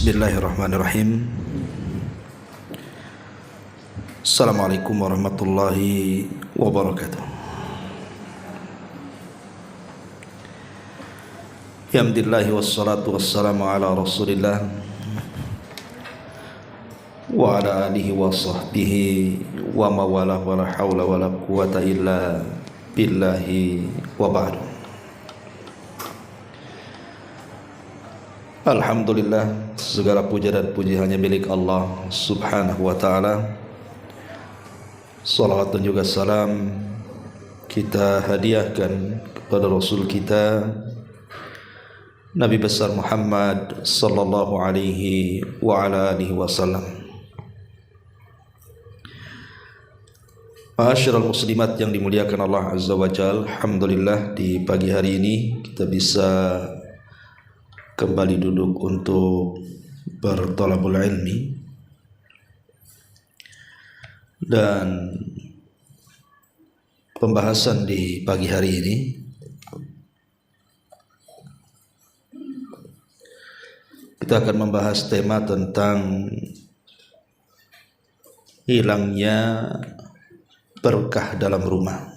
Bismillahirrahmanirrahim. Assalamualaikum warahmatullahi wabarakatuh. Alhamdulillahi wassalatu wassalamu ala rasulillah wa ala alihi wa sahbihi wa mawalah wa la hawla wa la quwata illa billahi wa ba'du. Alhamdulillah, segala puja dan puji hanya milik Allah subhanahu wa ta'ala. Salawat dan juga salam kita hadiahkan kepada Rasul kita Nabi besar Muhammad sallallahu alaihi wa ala alihi wasallam. Ma'asyiral muslimat yang dimuliakan Allah azza wa jalla, alhamdulillah di pagi hari ini kita bisa kembali duduk untuk bertolabul ilmi, dan pembahasan di pagi hari ini kita akan membahas tema tentang hilangnya berkah dalam rumah.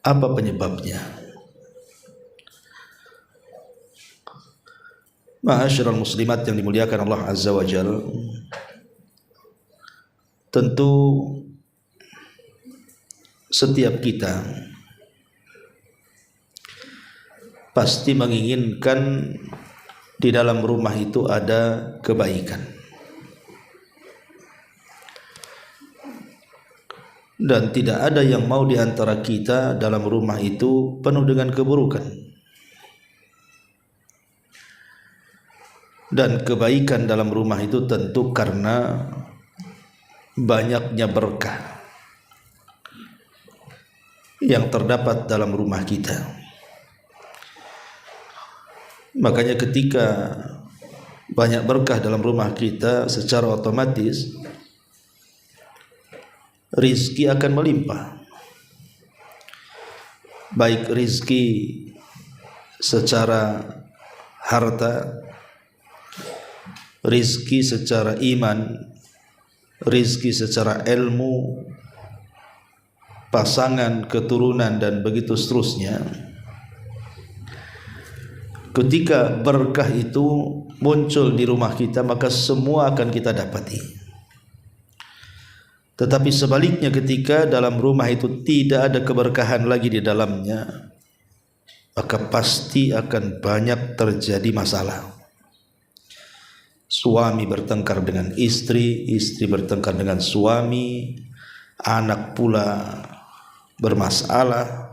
Apa penyebabnya? Ma'asyiral muslimat yang dimuliakan Allah azza wa jalla, tentu setiap kita pasti menginginkan di dalam rumah itu ada kebaikan, dan tidak ada yang mau di antara kita dalam rumah itu penuh dengan keburukan. Dan kebaikan dalam rumah itu tentu karena banyaknya berkah yang terdapat dalam rumah kita. Makanya ketika banyak berkah dalam rumah kita, secara otomatis rizki akan melimpah. Baik rizki secara harta, rizki secara iman, rizki secara ilmu, pasangan, keturunan, dan begitu seterusnya. Ketika berkah itu muncul di rumah kita, maka semua akan kita dapati. Tetapi sebaliknya, ketika dalam rumah itu tidak ada keberkahan lagi di dalamnya, maka pasti akan banyak terjadi masalah. Suami bertengkar dengan istri, istri bertengkar dengan suami, anak pula bermasalah,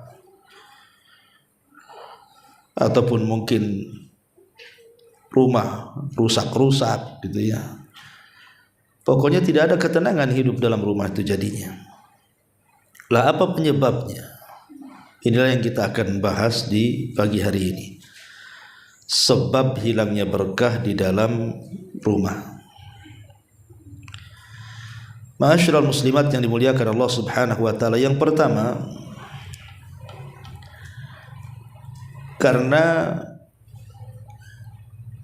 ataupun mungkin rumah rusak-rusak gitu ya. Pokoknya tidak ada ketenangan hidup dalam rumah itu jadinya. Lah, apa penyebabnya? Inilah yang kita akan bahas di pagi hari ini. Sebab hilangnya berkah di dalam rumah. Ma'asyiral muslimat yang dimuliakan Allah subhanahu wa ta'ala, yang pertama, karena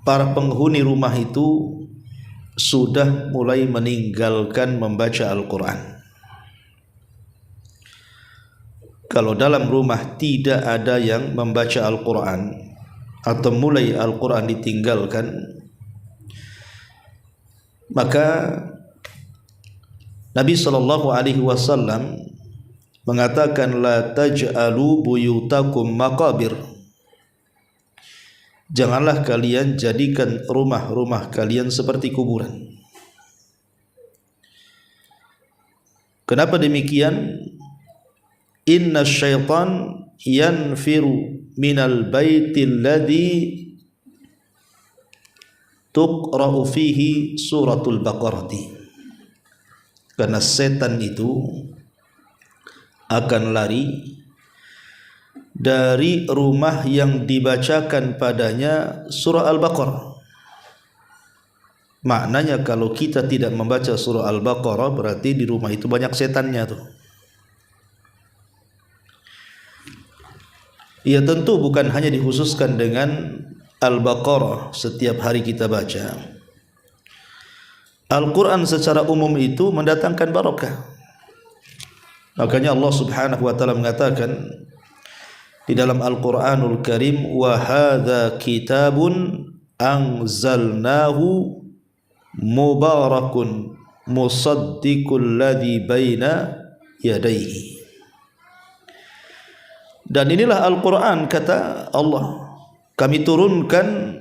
para penghuni rumah itu sudah mulai meninggalkan membaca Al-Quran. Kalau dalam rumah tidak ada yang membaca Al-Quran, atau mulai Al-Quran ditinggalkan, maka Nabi SAW mengatakan, la taj'alu buyutakum maqabir, janganlah kalian jadikan rumah-rumah kalian seperti kuburan. Kenapa demikian? Inna syaitan yanfiru minal baitil ladzi tuqra'u fihi suratul Baqarah. Karena setan itu akan lari dari rumah yang dibacakan padanya surah Al-Baqarah. Maknanya kalau kita tidak membaca surah Al-Baqarah, berarti di rumah itu banyak setannya tuh. Ya tentu bukan hanya dikhususkan dengan Al-Baqarah setiap hari kita baca, Al-Quran secara umum itu mendatangkan barakah. Makanya Allah Subhanahu wa taala mengatakan di dalam Al-Qur'anul Karim, wa hadza kitabun anzalnahu mubarakun musaddiqul ladzi baina yadayhi. Dan inilah Al-Quran, kata Allah, kami turunkan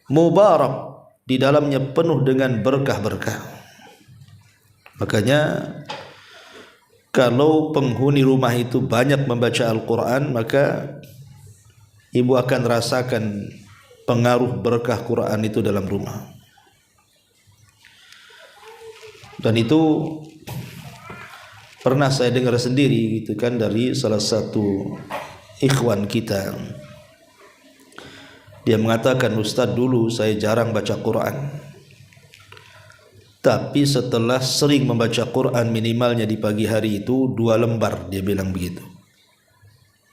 mubarak, di dalamnya penuh dengan berkah-berkah. Makanya kalau penghuni rumah itu banyak membaca Al-Quran, maka ibu akan rasakan pengaruh berkah Quran itu dalam rumah. Dan itu pernah saya dengar sendiri gitu kan, dari salah satu ikhwan kita. Dia mengatakan, Ustadz, dulu saya jarang baca Quran, tapi setelah sering membaca Quran, minimalnya di pagi hari itu 2 lembar, dia bilang begitu.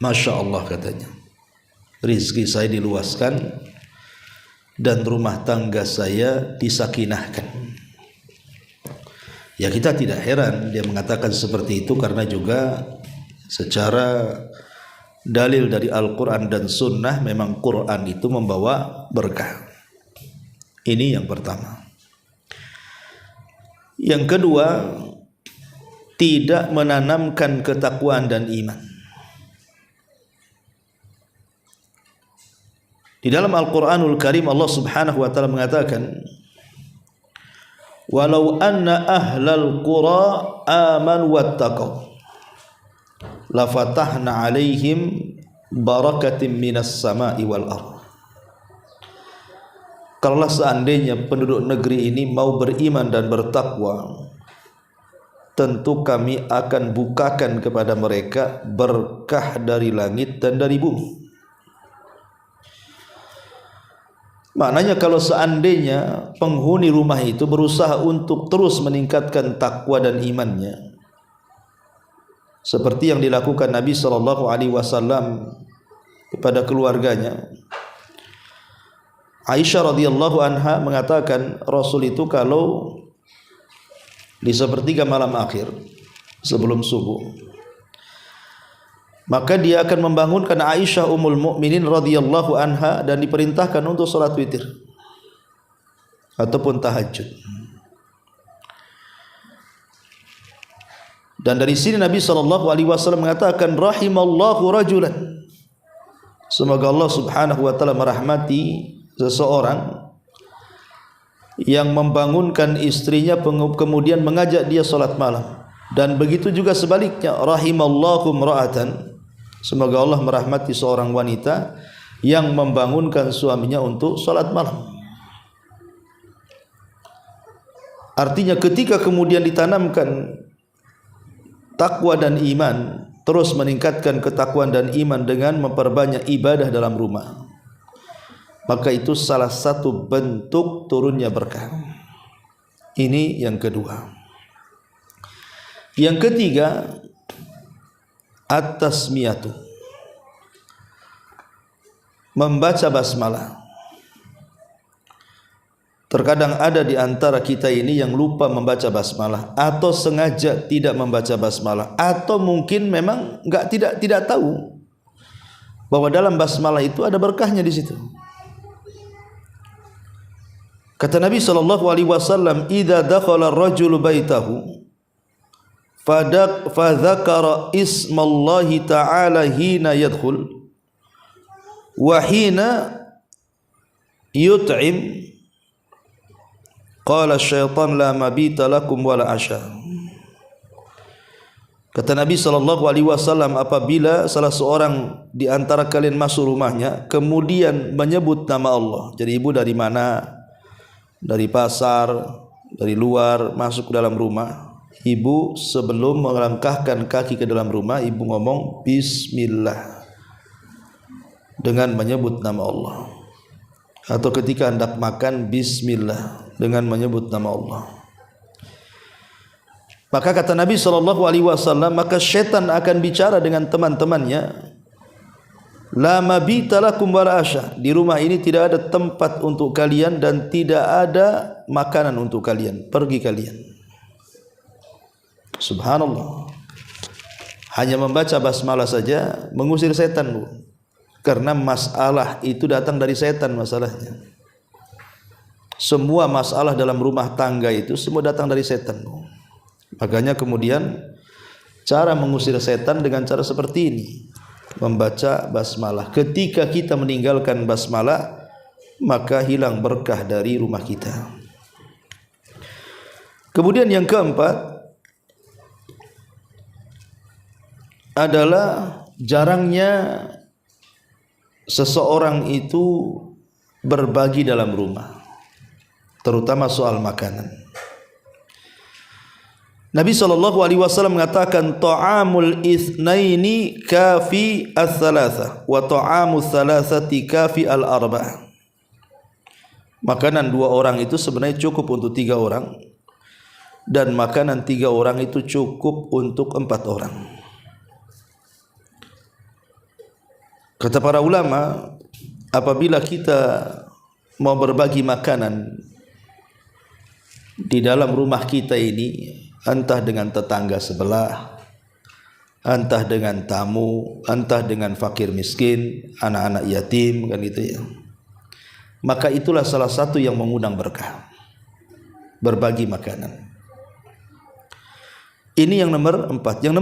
Masya Allah, katanya, rizki saya diluaskan dan rumah tangga saya disakinahkan. Ya, kita tidak heran dia mengatakan seperti itu, karena juga secara dalil dari Al-Quran dan Sunnah, memang Quran itu membawa berkah. Ini yang pertama. Yang kedua, tidak menanamkan ketakwaan dan iman. Di dalam Al-Quranul Karim Allah Subhanahu wa taala mengatakan, walau anna ahlal qura amanu wattaqaw lafatahna alaihim barakatim minas sama'i wal ardh. Kalau seandainya penduduk negeri ini mau beriman dan bertakwa, tentu kami akan bukakan kepada mereka berkah dari langit dan dari bumi. Maknanya kalau seandainya penghuni rumah itu berusaha untuk terus meningkatkan takwa dan imannya, seperti yang dilakukan Nabi SAW kepada keluarganya. Aisyah radhiyallahu anha mengatakan, Rasul itu kalau di sepertiga malam akhir sebelum subuh, maka dia akan membangunkan Aisyah ummul mukminin radhiyallahu anha dan diperintahkan untuk salat witir ataupun tahajud. Dan dari sini Nabi SAW mengatakan, rahimallahu rajulan, semoga Allah Subhanahu wa taala merahmati seseorang yang membangunkan istrinya kemudian mengajak dia salat malam. Dan begitu juga sebaliknya, rahimallahu imra'atan, semoga Allah merahmati seorang wanita yang membangunkan suaminya untuk salat malam. Artinya ketika kemudian ditanamkan takwa dan iman, terus meningkatkan ketakwaan dan iman dengan memperbanyak ibadah dalam rumah, maka itu salah satu bentuk turunnya berkah. Ini yang kedua. Yang ketiga, at-tasmiyatu, membaca basmalah. Terkadang ada di antara kita ini yang lupa membaca basmalah, atau sengaja tidak membaca basmalah, atau mungkin memang tidak tahu bahwa dalam basmalah itu ada berkahnya di situ. Kata Nabi SAW, "Idza dakhala ar-rajulu baitahu fadzakara ismallahi ta'ala hina yadkhul wa hina yut'im qala syaitan la mabita lakum wala asya." Kata Nabi SAW, apabila salah seorang di antara kalian masuk rumahnya kemudian menyebut nama Allah. Jadi ibu dari mana? Dari pasar, dari luar, masuk ke dalam rumah. Ibu sebelum melangkahkan kaki ke dalam rumah, ibu ngomong bismillah dengan menyebut nama Allah. Atau ketika hendak makan, bismillah dengan menyebut nama Allah. Maka kata Nabi SAW, maka syaitan akan bicara dengan teman-temannya La mabita lakum wala asya. Di rumah ini tidak ada tempat untuk kalian dan tidak ada makanan untuk kalian. Pergi kalian. Subhanallah. Hanya membaca basmalah saja mengusir setan, Bu. Karena masalah itu datang dari setan masalahnya. Semua masalah dalam rumah tangga itu semua datang dari setan, Bu. Makanya kemudian cara mengusir setan dengan cara seperti ini, membaca basmalah. Ketika kita meninggalkan basmalah, maka hilang berkah dari rumah kita. Kemudian yang keempat adalah jarangnya seseorang itu berbagi dalam rumah, terutama soal makanan. Nabi SAW mengatakan ta'amul itsnaini kafi ats-tsalatsa wa ta'amul tsalatsati kafi al-arba'ah. Makanan 2 orang itu sebenarnya cukup untuk 3 orang, dan makanan 3 orang itu cukup untuk 4 orang. Kata para ulama, apabila kita mau berbagi makanan di dalam rumah kita ini, entah dengan tetangga sebelah, entah dengan tamu, entah dengan fakir miskin, anak-anak yatim, kan gitu ya, maka itulah salah satu yang mengundang berkah, berbagi makanan. Ini yang nomor 4. Yang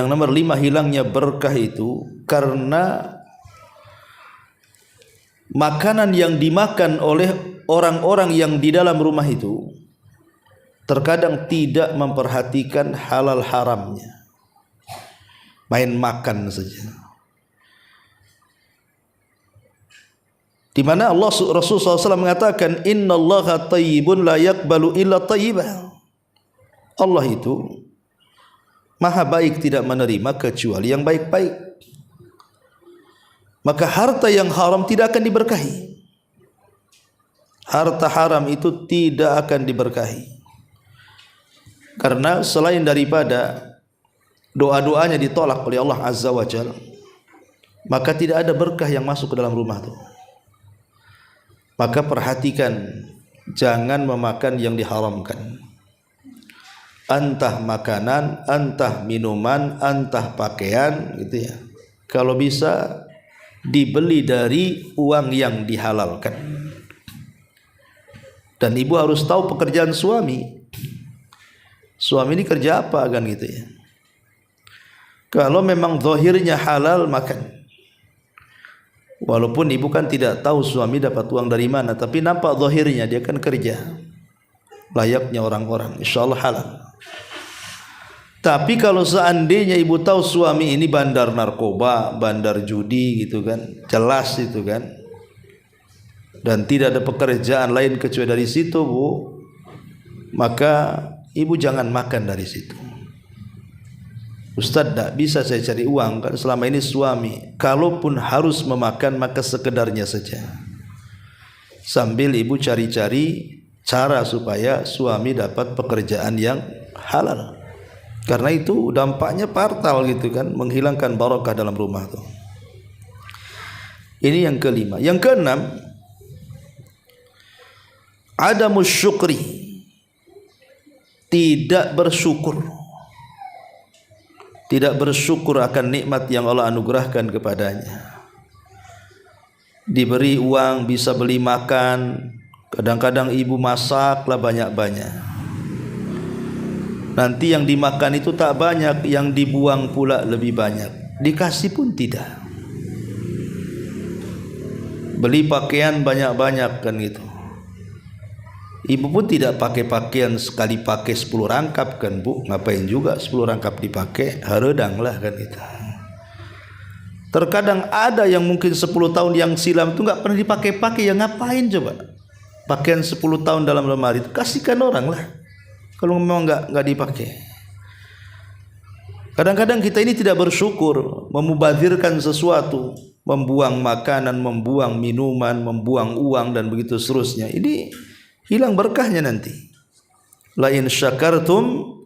nomor 5, hilangnya berkah itu karena makanan yang dimakan oleh orang-orang yang di dalam rumah itu terkadang tidak memperhatikan halal haramnya, main makan saja. Di mana Rasulullah SAW mengatakan, innallaha thayyibun la yaqbalu illa thayyibah. Allah itu maha baik, tidak menerima kecuali yang baik-baik. Maka harta yang haram tidak akan diberkahi. Harta haram itu tidak akan diberkahi. Karena selain daripada doa-doanya ditolak oleh Allah Azza wa Jalla, maka tidak ada berkah yang masuk ke dalam rumah itu. Maka perhatikan, jangan memakan yang diharamkan. Entah makanan, entah minuman, entah pakaian, gitu ya. Kalau bisa dibeli dari uang yang dihalalkan. Dan ibu harus tahu pekerjaan suami. Suami ini kerja apa, kan gitu ya. Kalau memang zahirnya halal, makan. Walaupun ibu kan tidak tahu suami dapat uang dari mana, tapi nampak zahirnya dia kan kerja. Layaknya orang-orang, insyaallah halal. Tapi kalau seandainya ibu tahu suami ini bandar narkoba, bandar judi gitu kan, jelas itu kan, dan tidak ada pekerjaan lain kecuali dari situ, Bu, maka ibu jangan makan dari situ. Ustaz, tak bisa saya cari uang, kan selama ini suami. Kalaupun harus memakan, maka sekedarnya saja. Sambil ibu cari-cari cara supaya suami dapat pekerjaan yang halal. Karena itu dampaknya fatal gitu kan, menghilangkan barakah dalam rumah tuh. Ini yang kelima. Yang keenam, adamus syukri, tidak bersyukur. Tidak bersyukur akan nikmat yang Allah anugerahkan kepadanya. Diberi uang bisa beli makan, kadang-kadang ibu masaklah banyak-banyak. Nanti yang dimakan itu tak banyak, yang dibuang pula lebih banyak. Dikasih pun tidak. Beli pakaian banyak-banyak, kan gitu. Ibu pun tidak pakai pakaian sekali pakai 10 rangkap, kan Bu. Ngapain juga 10 rangkap dipakai, haredang lah, kan gitu. Terkadang ada yang mungkin 10 tahun yang silam itu nggak pernah dipakai-pakai, ya ngapain coba? Pakaian 10 tahun dalam lemari itu kasihkan orang lah. Kalau memang nggak dipakai. Kadang-kadang kita ini tidak bersyukur, memubazirkan sesuatu, membuang makanan, membuang minuman, membuang uang dan begitu seterusnya. Ini hilang berkahnya nanti. La in syakartum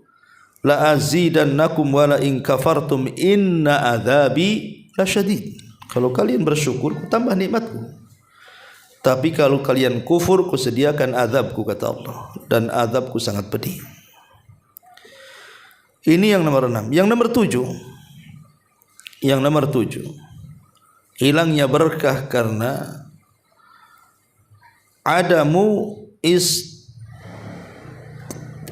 la azidannakum wa la in kafartum inna adzabi lasyadid. Kalau kalian bersyukur, ku tambah nikmatku. Tapi kalau kalian kufur, ku sediakan azabku, kata Allah, dan azabku sangat pedih. Ini yang nomor 6. Yang nomor 7. Hilangnya berkah karena adamu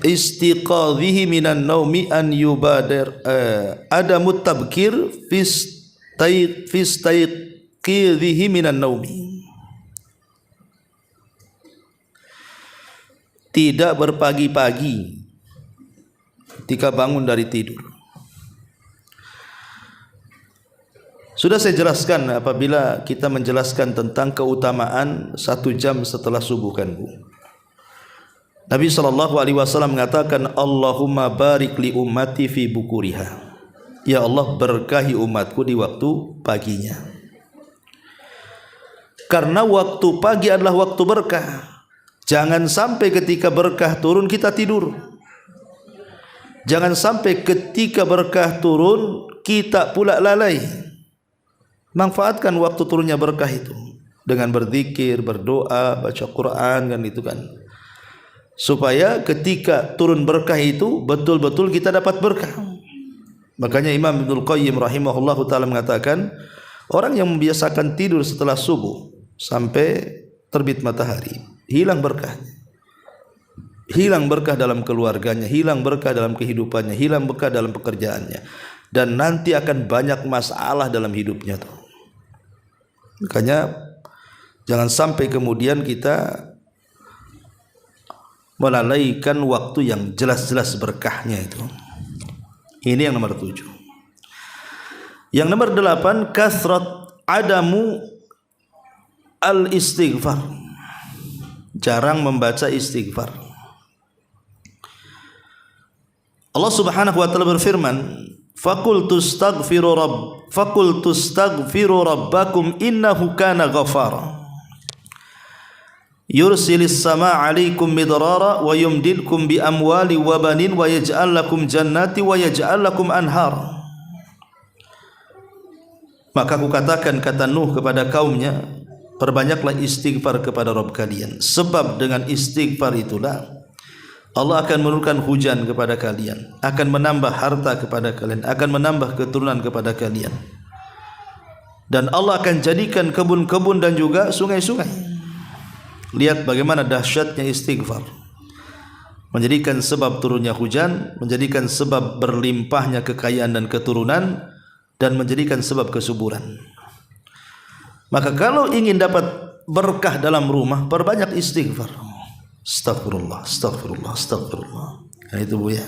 istiqadhihi minan naumi an yubadir adamu tabkir fistaiqidhihi minan naumi. Tidak berpagi-pagi ketika bangun dari tidur. Sudah saya jelaskan apabila kita menjelaskan tentang keutamaan 1 jam setelah subuh kan Bu. Nabi SAW mengatakan, Allahumma barik li ummati fi bukuriha. Ya Allah, berkahi umatku di waktu paginya. Karena waktu pagi adalah waktu berkah. Jangan sampai ketika berkah turun kita tidur. Jangan sampai ketika berkah turun kita pula lalai. Manfaatkan waktu turunnya berkah itu dengan berzikir, berdoa, baca Quran kan itu kan. Supaya ketika turun berkah itu betul-betul kita dapat berkah. Makanya Imam Ibnul Qayyim rahimahullahu taala mengatakan, orang yang membiasakan tidur setelah subuh sampai terbit matahari, hilang berkahnya. Hilang berkah dalam keluarganya, hilang berkah dalam kehidupannya, hilang berkah dalam pekerjaannya, dan nanti akan banyak masalah dalam hidupnya tuh. Makanya jangan sampai kemudian kita melalaikan waktu yang jelas-jelas berkahnya itu. Ini yang nomor 7. Yang nomor 8, kasrat adamu al-istighfar. Jarang membaca istighfar. Allah Subhanahu wa taala berfirman, faqultu astaghfiru rabbakum innahu kana ghafara. Yursilis samaa 'alaikum midrara wa yumdidkum bi amwali wa banin wa yaj'al lakum jannati wa yaj'al lakum anhar. Maka aku katakan, kata Nuh kepada kaumnya, perbanyaklah istighfar kepada Rabb kalian, sebab dengan istighfar itulah Allah akan menurunkan hujan kepada kalian, akan menambah harta kepada kalian, akan menambah keturunan kepada kalian, dan Allah akan jadikan kebun-kebun dan juga sungai-sungai. Lihat bagaimana dahsyatnya istighfar, menjadikan sebab turunnya hujan, menjadikan sebab berlimpahnya kekayaan dan keturunan, dan menjadikan sebab kesuburan. Maka kalau ingin dapat berkah dalam rumah, perbanyak istighfar. Astagfirullah, astagfirullah, astagfirullah. Nah itu Bu ya.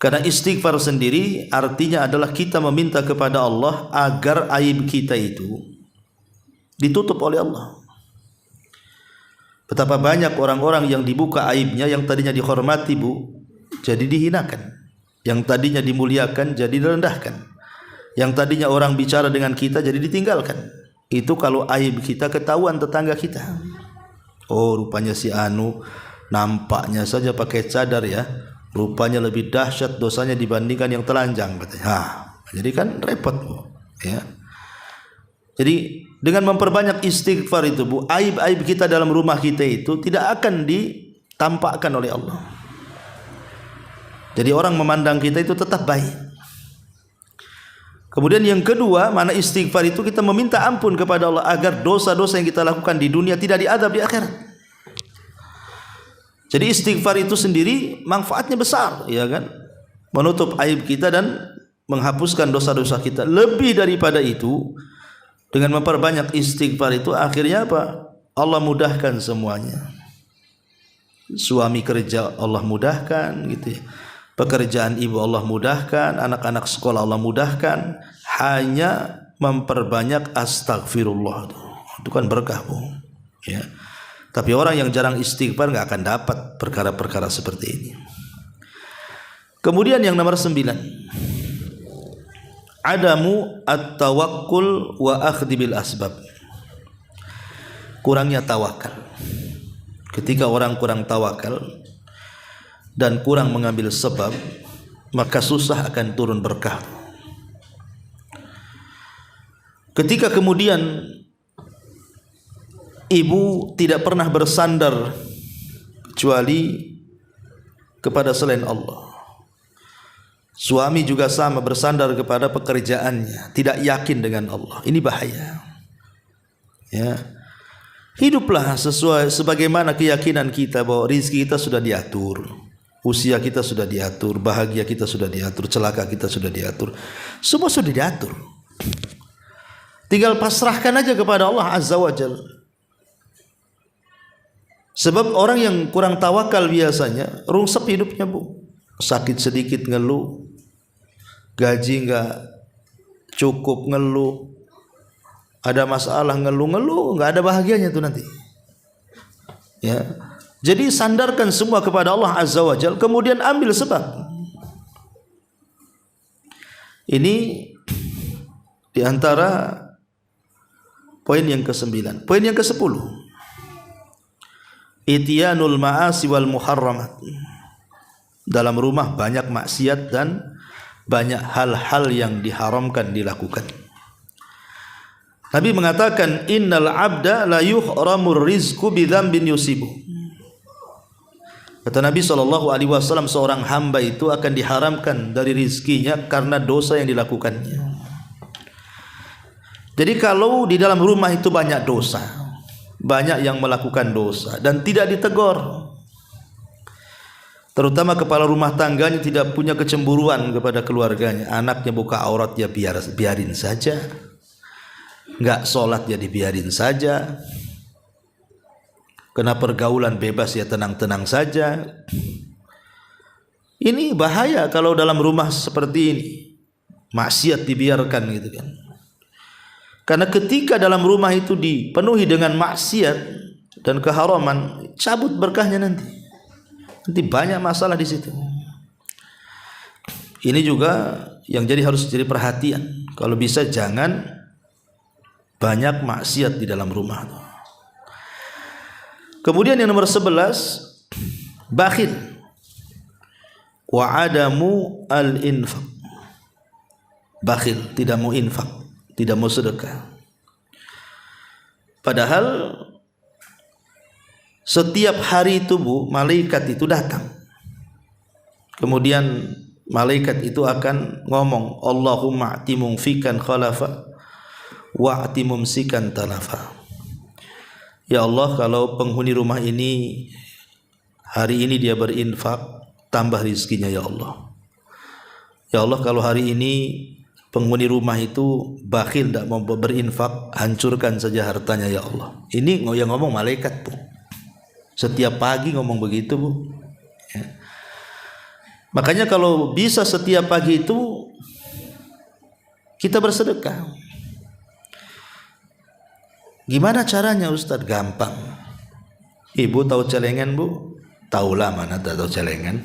Karena istighfar sendiri artinya adalah kita meminta kepada Allah agar aib kita itu ditutup oleh Allah. Betapa banyak orang-orang yang dibuka aibnya, yang tadinya dihormati Bu, jadi dihinakan. Yang tadinya dimuliakan jadi direndahkan. Yang tadinya orang bicara dengan kita jadi ditinggalkan. Itu kalau aib kita ketahuan tetangga kita. Oh, rupanya si anu nampaknya saja pakai cadar ya, rupanya lebih dahsyat dosanya dibandingkan yang telanjang katanya. Jadi kan repot Bu ya. Jadi dengan memperbanyak istighfar itu Bu, aib-aib kita dalam rumah kita itu tidak akan ditampakkan oleh Allah. Jadi orang memandang kita itu tetap baik. Kemudian yang kedua, mana istighfar itu kita meminta ampun kepada Allah agar dosa-dosa yang kita lakukan di dunia tidak diadab di akhirat. Jadi istighfar itu sendiri manfaatnya besar, ya kan? Menutup aib kita dan menghapuskan dosa-dosa kita. Lebih daripada itu, dengan memperbanyak istighfar itu akhirnya apa? Allah mudahkan semuanya. Suami kerja Allah mudahkan gitu ya. Pekerjaan ibu Allah mudahkan, anak-anak sekolah Allah mudahkan, hanya memperbanyak astagfirullah itu kan berkah Bu ya. Tapi orang yang jarang istighfar nggak akan dapat perkara-perkara seperti ini. Kemudian yang nomor 9, adamu at-tawakkul wa akhdhi bil asbab. Kurangnya tawakal. Ketika orang kurang tawakal dan kurang mengambil sebab, maka susah akan turun berkah. Ketika kemudian ibu tidak pernah bersandar kecuali kepada selain Allah, suami juga sama, bersandar kepada pekerjaannya, tidak yakin dengan Allah, ini bahaya. Ya, hiduplah sesuai sebagaimana keyakinan kita bahwa rizki kita sudah diatur, usia kita sudah diatur, bahagia kita sudah diatur, celaka kita sudah diatur, semua sudah diatur. Tinggal pasrahkan aja kepada Allah Azza wa Jalla. Sebab orang yang kurang tawakal biasanya rungsep hidupnya, Bu. Sakit sedikit ngeluh, gaji enggak cukup ngeluh, ada masalah ngeluh, enggak ada bahagianya tuh nanti. Ya. Jadi sandarkan semua kepada Allah Azza wa Jalla, kemudian ambil sebab. Ini di antara poin yang ke-9. Poin yang ke-10, ityanul ma'asi wal muharramat. Dalam rumah banyak maksiat dan banyak hal-hal yang diharamkan dilakukan. Nabi mengatakan, innal abda la yuhramur rizqu bidzambin yusibu. Kata Nabi SAW, seorang hamba itu akan diharamkan dari rizkinya karena dosa yang dilakukannya. Jadi kalau di dalam rumah itu banyak dosa, banyak yang melakukan dosa dan tidak ditegur, terutama kepala rumah tangganya tidak punya kecemburuan kepada keluarganya, anaknya buka aurat ya biarin saja, enggak sholat ya dibiarin saja, kena pergaulan bebas ya tenang-tenang saja. Ini bahaya kalau dalam rumah seperti ini maksiat dibiarkan gitu kan. Karena ketika dalam rumah itu dipenuhi dengan maksiat dan keharaman, cabut berkahnya nanti. Nanti banyak masalah di situ. Ini juga yang harus jadi perhatian. Kalau bisa jangan banyak maksiat di dalam rumah. Kemudian yang nomor 11, bakhil wa adamu al-infaq. Bakhil, tidak mau infak, tidak mau sedekah. Padahal setiap hari itu, Bu, malaikat itu datang. Kemudian malaikat itu akan ngomong, Allahumma a'ti mumfikan khalafa wa'ti mumsikan talafa. Ya Allah, kalau penghuni rumah ini hari ini dia berinfak, tambah rizkinya ya Allah. Ya Allah, kalau hari ini penghuni rumah itu bakhil, tidak mau berinfak, hancurkan saja hartanya ya Allah. Ini yang ngomong malaikat, Bu. Setiap pagi ngomong begitu, Bu. Ya. Makanya kalau bisa setiap pagi itu kita bersedekah. Gimana caranya, Ustadz? Gampang. Ibu tahu celengan, Bu? Tahulah, mana tak tahu celengan.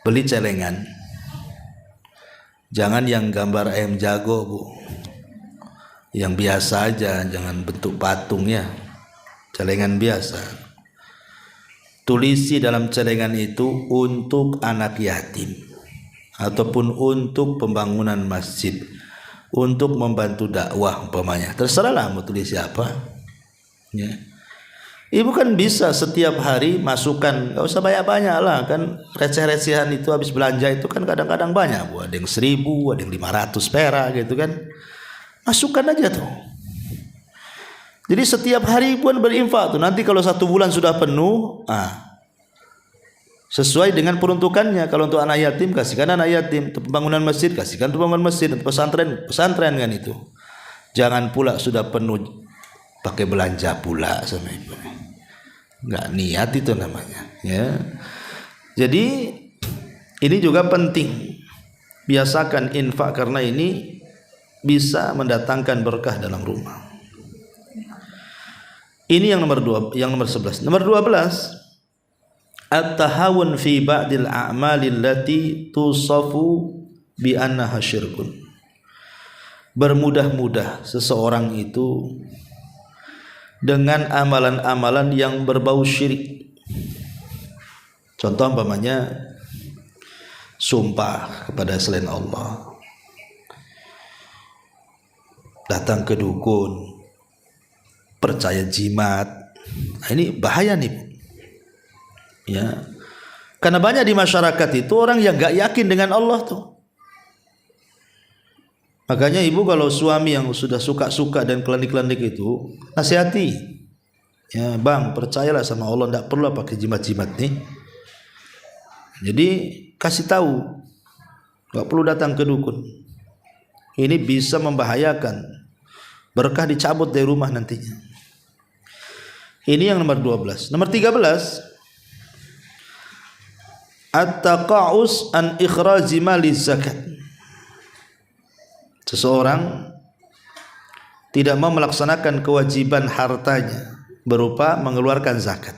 Beli celengan. Jangan yang gambar ayam jago, Bu. Yang biasa aja, jangan bentuk patungnya. Celengan biasa. Tulisi dalam celengan itu untuk anak yatim, ataupun untuk pembangunan masjid, untuk membantu dakwah umpamanya. Terserahlah mau tulis siapa. Ya. Ibu kan bisa setiap hari masukkan, gak usah banyak-banyak lah kan, receh-recehan itu habis belanja itu kan kadang-kadang banyak, Bu. Ada yang 1000, ada yang 500 perak gitu kan. Masukkan aja tuh. Jadi setiap hari pun berinfak tuh. Nanti kalau 1 bulan sudah penuh, sesuai dengan peruntukannya. Kalau untuk anak yatim, kasihkan anak yatim. Untuk pembangunan masjid, kasihkan untuk pembangunan masjid. Untuk pesantren kan itu. Jangan pula sudah penuh pakai belanja pula sama ibu. Enggak niat itu namanya, ya. Jadi ini juga penting. Biasakan infak karena ini bisa mendatangkan berkah dalam rumah. Ini yang nomor 11. Nomor 12, at-tahawun fi ba'dil a'mali allati tusafu bi annaha syirkun. Bermudah-mudah seseorang itu dengan amalan-amalan yang berbau syirik. Contoh umpamanya sumpah kepada selain Allah, datang ke dukun, percaya jimat. Nah, ini bahaya nih, ya. Karena banyak di masyarakat itu orang yang gak yakin dengan Allah tuh. Makanya ibu kalau suami yang sudah suka-suka dan klinik-klinik itu, nasihati, ya bang, percayalah sama Allah, tidak perlu pakai jimat-jimat nih. Jadi kasih tahu, nggak perlu datang ke dukun. Ini bisa membahayakan, berkah dicabut dari rumah nantinya. Ini yang nomor 12. Nomor 13, at-taqa'us an ikhraji mali zakat. Seseorang tidak mau melaksanakan kewajiban hartanya berupa mengeluarkan zakat.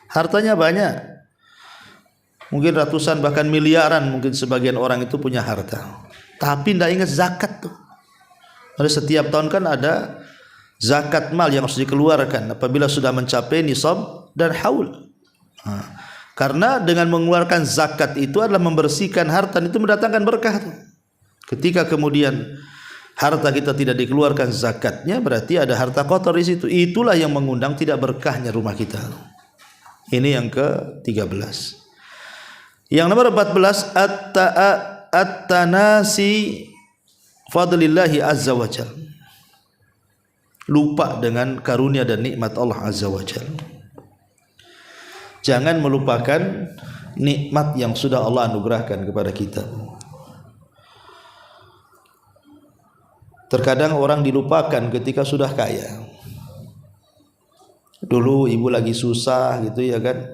Hartanya banyak, mungkin ratusan bahkan miliaran, mungkin sebagian orang itu punya harta, tapi tidak ingat zakat tuh. Ada setiap tahun kan ada zakat mal yang harus dikeluarkan apabila sudah mencapai nisab dan haul. Karena dengan mengeluarkan zakat itu adalah membersihkan harta, itu mendatangkan berkah tuh. Ketika kemudian harta kita tidak dikeluarkan zakatnya, berarti ada harta kotor di situ. Itulah yang mengundang tidak berkahnya rumah kita. Ini yang ke-13. Yang nomor 14, at-tanasi fadlillahi azza wa jalla. Lupa dengan karunia dan nikmat Allah azza wa jalla. Jangan melupakan nikmat yang sudah Allah anugerahkan kepada kita. Terkadang orang dilupakan ketika sudah kaya. Dulu ibu lagi susah gitu ya kan,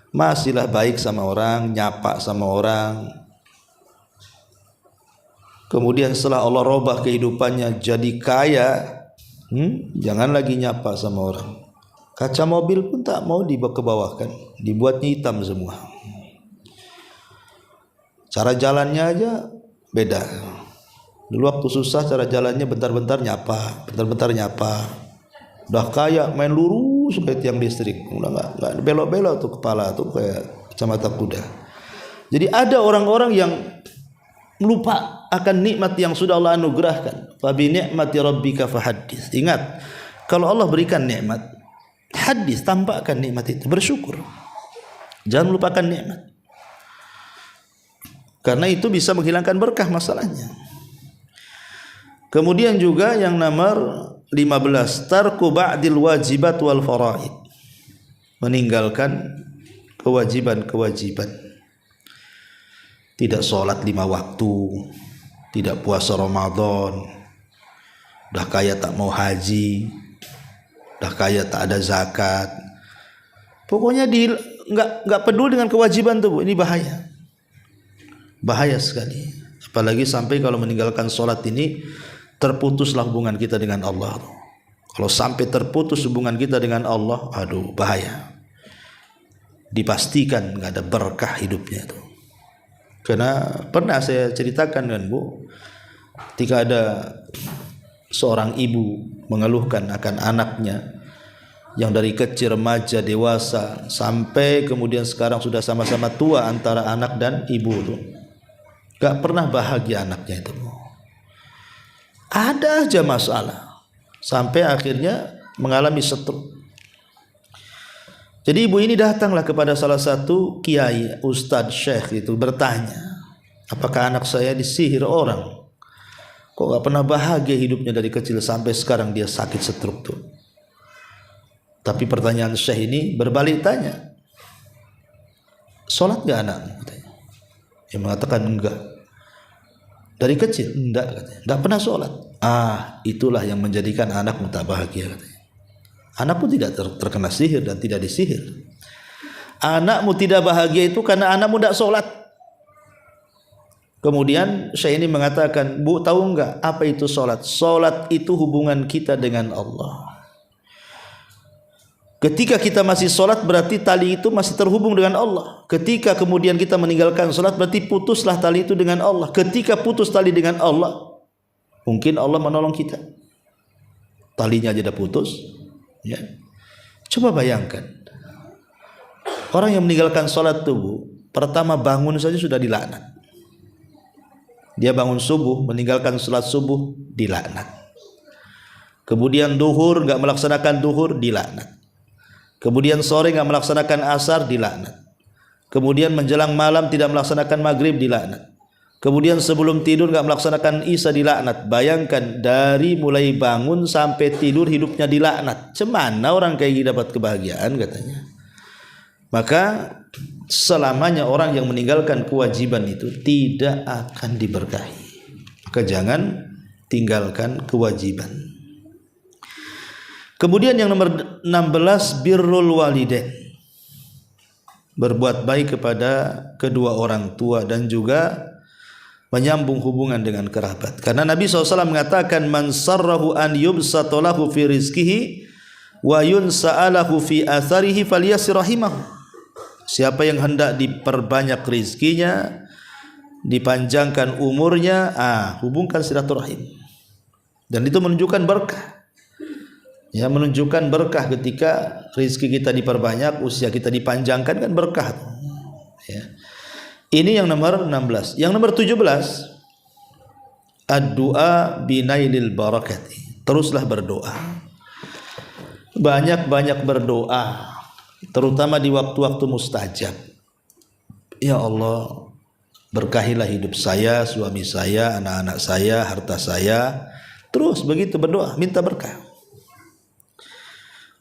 masihlah baik sama orang, nyapa sama orang. Kemudian setelah Allah robah kehidupannya jadi kaya, jangan lagi nyapa sama orang. Kaca mobil pun tak mau dibawahkan, dibuatnya hitam semua. Cara jalannya aja beda. Dulu waktu susah cara jalannya bentar-bentar nyapa, bentar-bentar nyapa. Udah kaya main lurus kayak tiang listrik, udah nggak belok-belok tuh kepala tuh kayak kacamata kuda. Jadi ada orang-orang yang lupa akan nikmat yang sudah Allah anugerahkan. Fa bi ni'mati rabbika fahaddits. Ingat, kalau Allah berikan nikmat, hadis, tampakkan nikmat itu, bersyukur. Jangan lupakan nikmat, karena itu bisa menghilangkan berkah masalahnya. Kemudian juga yang nomor 15, tarku ba'dil wajibat wal faraid. Meninggalkan kewajiban-kewajiban. Tidak sholat 5 waktu, tidak puasa Ramadan, udah kaya tak mau haji, udah kaya tak ada zakat. Pokoknya nggak peduli dengan kewajiban tuh, Bu. Ini bahaya. Bahaya sekali. Apalagi sampai kalau meninggalkan sholat ini terputuslah hubungan kita dengan Allah. Kalau sampai terputus hubungan kita dengan Allah, aduh bahaya. Dipastikan nggak ada berkah hidupnya tuh. Karena pernah saya ceritakan kan Bu, ketika ada seorang ibu mengeluhkan akan anaknya yang dari kecil, remaja, dewasa, sampai kemudian sekarang sudah sama-sama tua antara anak dan ibu tuh, gak pernah bahagia anaknya itu. Ada aja masalah, sampai akhirnya mengalami stroke. Jadi ibu ini datanglah kepada salah satu kiai, ustadz, syekh itu, bertanya, apakah anak saya disihir orang? Kok gak pernah bahagia hidupnya dari kecil sampai sekarang dia sakit stroke tuh. Tapi pertanyaan syekh ini berbalik tanya, sholat gak anakmu? Katanya. Dia mengatakan enggak. Dari kecil enggak, katanya. Enggak pernah sholat. Itulah yang menjadikan anakmu tak bahagia, katanya. Anakmu tidak terkena sihir dan tidak disihir. Anakmu tidak bahagia itu karena anakmu tidak sholat. Kemudian syekh ini mengatakan, Bu, tahu enggak apa itu sholat? Sholat itu hubungan kita dengan Allah. Ketika kita masih sholat berarti tali itu masih terhubung dengan Allah. Ketika kemudian kita meninggalkan sholat berarti putuslah tali itu dengan Allah. Ketika putus tali dengan Allah, mungkin Allah menolong kita. Talinya aja dah putus, ya. Coba bayangkan, orang yang meninggalkan sholat tuh, pertama bangun saja sudah dilaknat. Dia bangun subuh, meninggalkan salat subuh, dilaknat. Kemudian duhur enggak melaksanakan duhur, dilaknat. Kemudian sore enggak melaksanakan asar, dilaknat. Kemudian menjelang malam tidak melaksanakan maghrib, dilaknat. Kemudian sebelum tidur enggak melaksanakan isya, dilaknat. Bayangkan dari mulai bangun sampai tidur hidupnya dilaknat. Cemana orang kayak gini dapat kebahagiaan katanya. Maka selamanya orang yang meninggalkan kewajiban itu tidak akan diberkahi. Maka jangan tinggalkan kewajiban. Kemudian yang nomor 16, birrul walidain. Berbuat baik kepada kedua orang tua dan juga menyambung hubungan dengan kerabat. Karena Nabi SAW mengatakan, man sarrahu an yubsata lahu fi rizkihi wa yunsa'alahu fi atharihi falyasir rahimahu. Siapa yang hendak diperbanyak rizkinya, dipanjangkan umurnya, hubungkan silaturahim. Dan itu menunjukkan berkah. Ya, menunjukkan berkah ketika rizki kita diperbanyak, usia kita dipanjangkan, kan berkah. Ya. Ini yang nomor 16. Yang nomor 17, ad-du'a binailil barakati. Teruslah berdoa. Banyak-banyak berdoa, terutama di waktu-waktu mustajab. Ya Allah, berkahilah hidup saya, suami saya, anak-anak saya, harta saya. Terus begitu berdoa, minta berkah.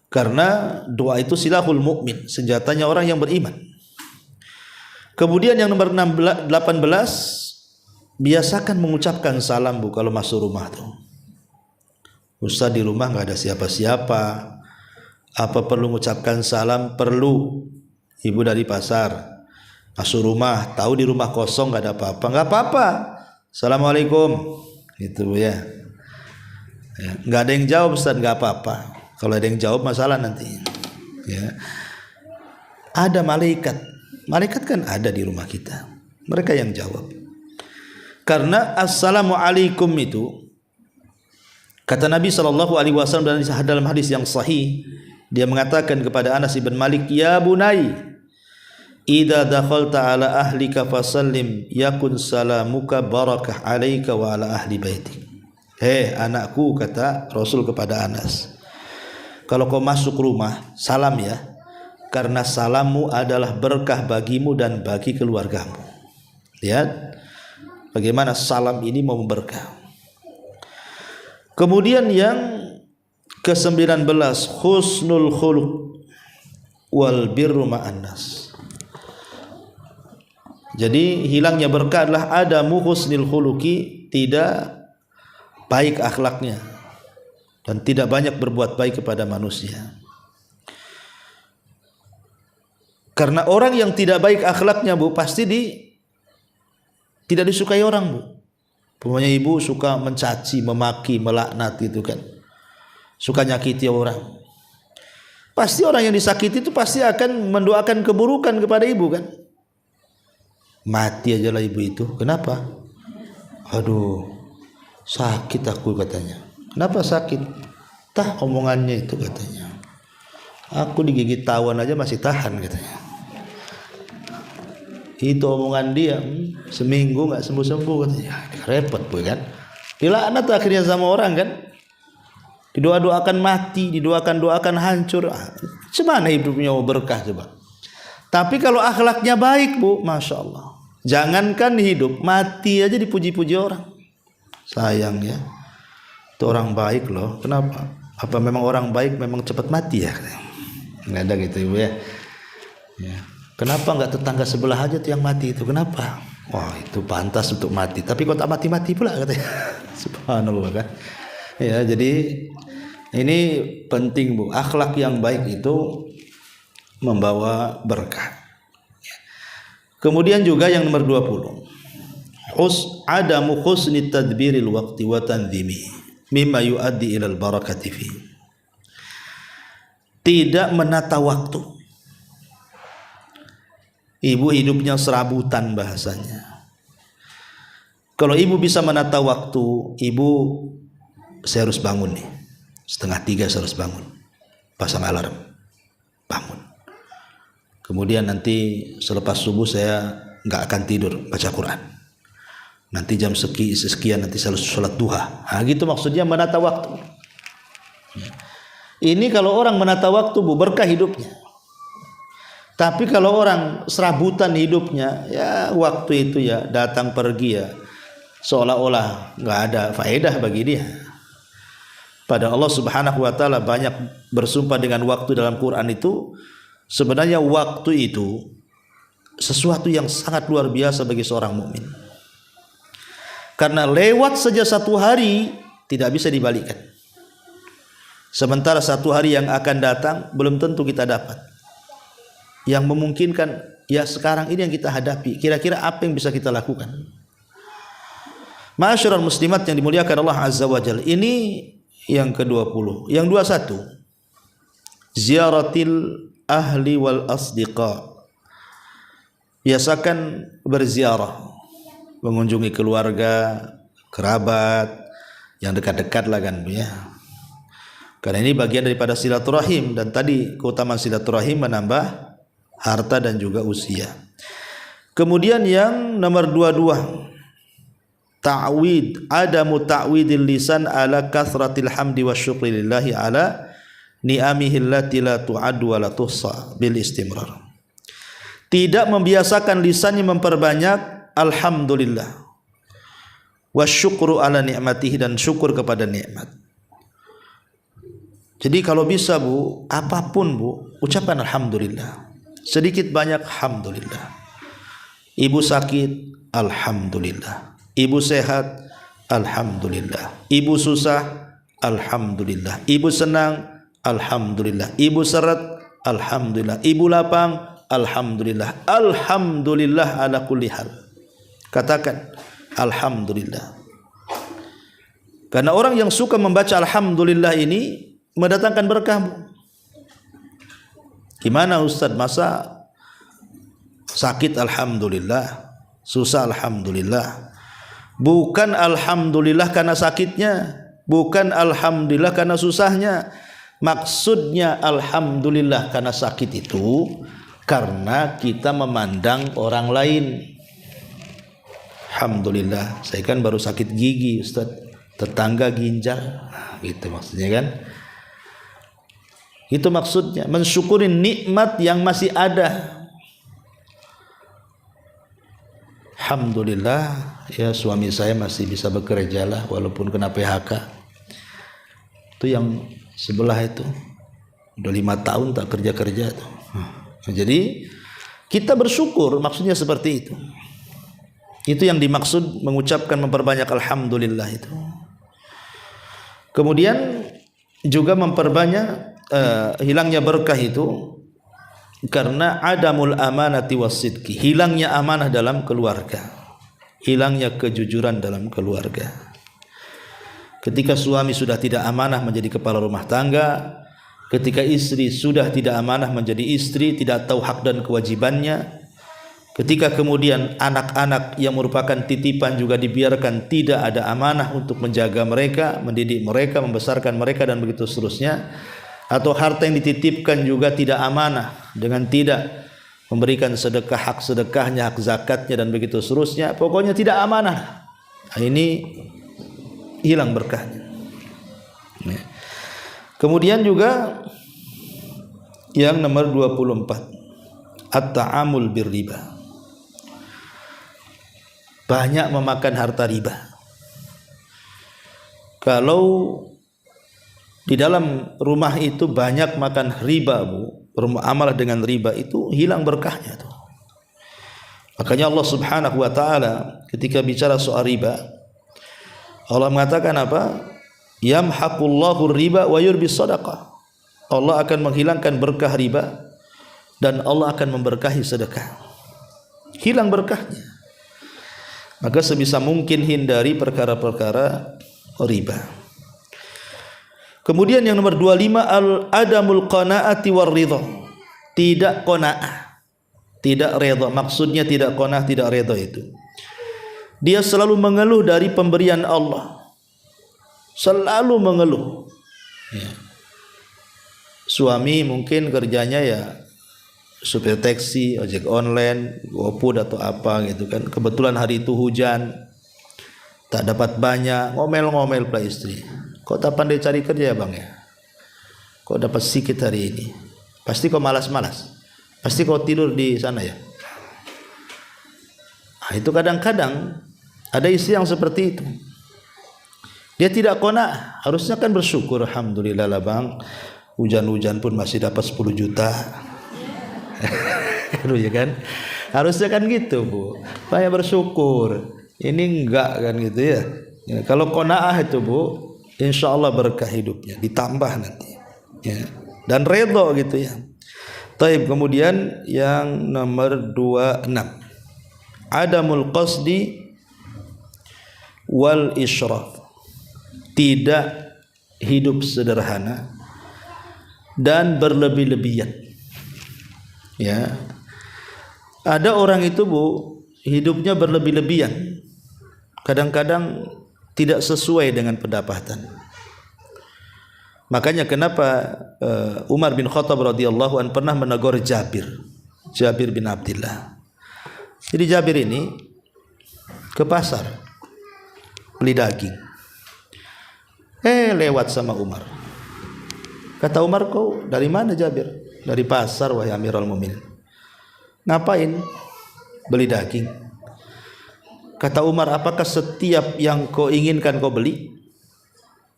Karena doa itu silahul mukmin, senjatanya orang yang beriman. Kemudian yang nomor 18, biasakan mengucapkan salam Bu kalau masuk rumah tuh. Ustaz, di rumah enggak ada siapa-siapa, apa perlu mengucapkan salam? Perlu. Ibu dari pasar masuk rumah, tahu di rumah kosong enggak ada apa-apa, enggak apa-apa, assalamualaikum gitu ya. Enggak ada yang jawab Ustaz, enggak apa-apa. Kalau ada yang jawab masalah nanti ya. Ada malaikat kan ada di rumah kita, mereka yang jawab. Karena assalamualaikum itu, kata Nabi SAW dalam hadis yang sahih, dia mengatakan kepada Anas bin Malik, ya bunai, idza dakhalta ala ahlika fasallim yakun salamuka barakah alaika wa ala ahli baitik. Hei anakku, kata Rasul kepada Anas, kalau kau masuk rumah, salam ya, karena salammu adalah berkah bagimu dan bagi keluargamu. Lihat bagaimana salam ini mau berkah. Kemudian yang ke-19, husnul khuluq wal birru ma'an nas. Jadi hilangnya berkah adalah adamu husnul khuluqi, tidak baik akhlaknya dan tidak banyak berbuat baik kepada manusia. Karena orang yang tidak baik akhlaknya Bu, pasti tidak disukai orang Bu. Pokoknya ibu suka mencaci, memaki, melaknat gitu kan, suka nyakiti orang. Pasti orang yang disakiti itu pasti akan mendoakan keburukan kepada ibu kan. Mati aja lah ibu itu. Kenapa? Aduh, sakit aku katanya. Kenapa sakit? Tah omongannya itu katanya. Aku digigit tawon aja masih tahan katanya. Itu omongan dia, seminggu nggak sembuh-sembuh katanya. Repot Bu kan. Dilaknat akhirnya sama orang kan. Didoa-doakan mati, didoakan hancur. Semana hidupnya mau berkah coba. Tapi kalau akhlaknya baik Bu, Masya Allah, jangankan hidup, mati aja dipuji-puji orang. Sayang ya, itu orang baik loh. Kenapa? Apa memang orang baik memang cepat mati ya? Nggak ada gitu Ibu ya. Ya. Kenapa nggak tetangga sebelah aja tuh yang mati itu? Kenapa? Wah itu pantas untuk mati. Tapi kok tak mati-mati pula katanya. Subhanallah kan. Ya jadi ini penting Bu. Akhlak yang baik itu membawa berkah. Kemudian juga yang nomor 20, adamu husni tadbiril waqti wa tanzimi mimma yuaddi ilal barakati fi. Tidak menata waktu. Ibu hidupnya serabutan bahasanya. Kalau ibu bisa menata waktu, ibu, saya harus bangun nih 2:30 saya harus bangun, pasang alarm, bangun. Kemudian nanti selepas subuh saya nggak akan tidur baca Quran. Nanti jam sekian nanti saya sholat duha. Nah, gitu maksudnya menata waktu. Ini kalau orang menata waktu, Bu, berkah hidupnya. Tapi kalau orang serabutan hidupnya, ya waktu itu ya datang pergi ya seolah-olah nggak ada faedah bagi dia. Pada Allah Subhanahu wa taala banyak bersumpah dengan waktu dalam Quran itu. Sebenarnya waktu itu sesuatu yang sangat luar biasa bagi seorang mukmin. Karena lewat saja satu hari tidak bisa dibalikkan. Sementara satu hari yang akan datang belum tentu kita dapat. Yang memungkinkan ya sekarang ini yang kita hadapi. Kira-kira apa yang bisa kita lakukan? Ma'asyiral muslimat yang dimuliakan Allah Azza wa Jalla. Ini yang ke-20. Yang 21. Ziaratil ahli wal asdiqa. Biasakan berziarah, mengunjungi keluarga, kerabat yang dekat-dekat lah kan, ya. Karena ini bagian daripada silaturahim, dan tadi keutamaan silaturahim menambah harta dan juga usia. Kemudian yang nomor 22, ta'wid, adamu ta'widil lisan ala kathratil hamdi wa syukri lillahi ala ni'amihi allati la tu'addu wa la tuhsa bil istimrar. Tidak membiasakan lisannya memperbanyak alhamdulillah wa syukru ala ni'matihi, dan syukur kepada nikmat. Jadi kalau bisa, Bu, apapun, Bu, ucapkan alhamdulillah. Sedikit banyak alhamdulillah. Ibu sakit, alhamdulillah. Ibu sehat, alhamdulillah. Ibu susah, alhamdulillah. Ibu senang, alhamdulillah. Ibu seret, alhamdulillah. Ibu lapang, alhamdulillah. Alhamdulillah ala kulli hal. Katakan alhamdulillah. Karena orang yang suka membaca alhamdulillah ini mendatangkan berkah. Gimana Ustaz? Masa sakit alhamdulillah, susah alhamdulillah. Bukan alhamdulillah karena sakitnya, bukan alhamdulillah karena susahnya. Maksudnya alhamdulillah karena sakit itu karena kita memandang orang lain. Alhamdulillah, saya kan baru sakit gigi Ustaz, tetangga ginjal. Nah, gitu maksudnya kan. Itu maksudnya mensyukuri nikmat yang masih ada. Alhamdulillah ya suami saya masih bisa bekerja lah walaupun kena PHK. Itu yang sebelah itu udah 5 tahun tak kerja tuh. Jadi kita bersyukur, maksudnya seperti itu. Itu yang dimaksud mengucapkan memperbanyak alhamdulillah itu. Kemudian juga memperbanyak hilangnya berkah itu karena adamul amanati wasidqi, hilangnya amanah dalam keluarga, hilangnya kejujuran dalam keluarga. Ketika suami sudah tidak amanah menjadi kepala rumah tangga, ketika istri sudah tidak amanah menjadi istri, tidak tahu hak dan kewajibannya, ketika kemudian anak-anak yang merupakan titipan juga dibiarkan tidak ada amanah untuk menjaga mereka, mendidik mereka, membesarkan mereka, dan begitu seterusnya, atau harta yang dititipkan juga tidak amanah dengan tidak memberikan sedekah, hak sedekahnya, hak zakatnya, dan begitu seterusnya, pokoknya tidak amanah. Nah, ini hilang berkahnya. Kemudian juga yang nomor 24, at-ta'amul birriba, banyak memakan harta riba. Kalau di dalam rumah itu banyak makan riba, Bu, bermuamalah dengan riba, itu hilang berkahnya tuh. Makanya Allah Subhanahu wa taala ketika bicara soal riba, Allah mengatakan apa? Yamhaqullahu riba wa yurbis shadaqah. Allah akan menghilangkan berkah riba dan Allah akan memberkahi sedekah. Hilang berkahnya. Maka sebisa mungkin hindari perkara-perkara riba. Kemudian yang nomor 25, al-adamul qanaati war ridha. Tidak qanaah, tidak redha. Maksudnya tidak qanaah, tidak redha itu dia selalu mengeluh dari pemberian Allah. Selalu mengeluh. Ya. Suami mungkin kerjanya ya supir taksi, ojek online, GoFood atau apa gitu kan. Kebetulan hari itu hujan, tak dapat banyak, ngomel-ngomel pula istri. Kok tak pandai cari kerja ya bang ya? Kok dapat sedikit hari ini? Pasti kau malas-malas. Pasti kau tidur di sana ya. Nah, itu kadang-kadang ada istri yang seperti itu. Dia tidak qanaah, harusnya kan bersyukur, alhamdulillah lah bang. Hujan-hujan pun masih dapat 10 juta. Ya kan? Harusnya kan gitu Bu. Banyak bersyukur. Ini enggak kan gitu ya. Ya, kalau qanaah itu Bu, insya Allah berkah hidupnya, ditambah nanti. Ya. Dan redha gitu ya. Taib, kemudian yang nomor 26. Adamul qasdi wal israf. Tidak hidup sederhana dan berlebih-lebihan. Ya. Ada orang itu Bu, hidupnya berlebih-lebihan. Kadang-kadang tidak sesuai dengan pendapatan. Makanya kenapa Umar bin Khattab radhiyallahu anhu pernah menegur Jabir bin Abdullah. Jadi Jabir ini ke pasar beli daging. Lewat sama Umar. Kata Umar, kau dari mana Jabir? Dari pasar wahai Amirul Mukminin. Ngapain? Beli daging. Kata Umar, apakah setiap yang kau inginkan kau beli?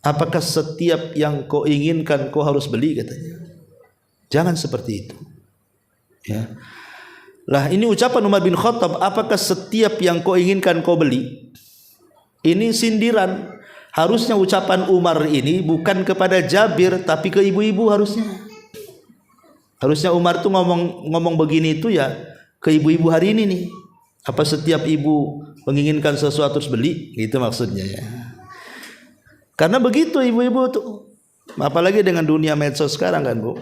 Apakah setiap yang kau inginkan kau harus beli? Katanya. Jangan seperti itu. Ya. Lah ini ucapan Umar bin Khattab, apakah setiap yang kau inginkan kau beli? Ini sindiran. Harusnya ucapan Umar ini bukan kepada Jabir, tapi ke ibu-ibu harusnya. Harusnya Umar tuh ngomong begini itu ya ke ibu-ibu hari ini nih. Apa setiap ibu menginginkan sesuatu terus beli? Gitu maksudnya ya. Karena begitu ibu-ibu tuh. Apalagi dengan dunia medsos sekarang kan Bu.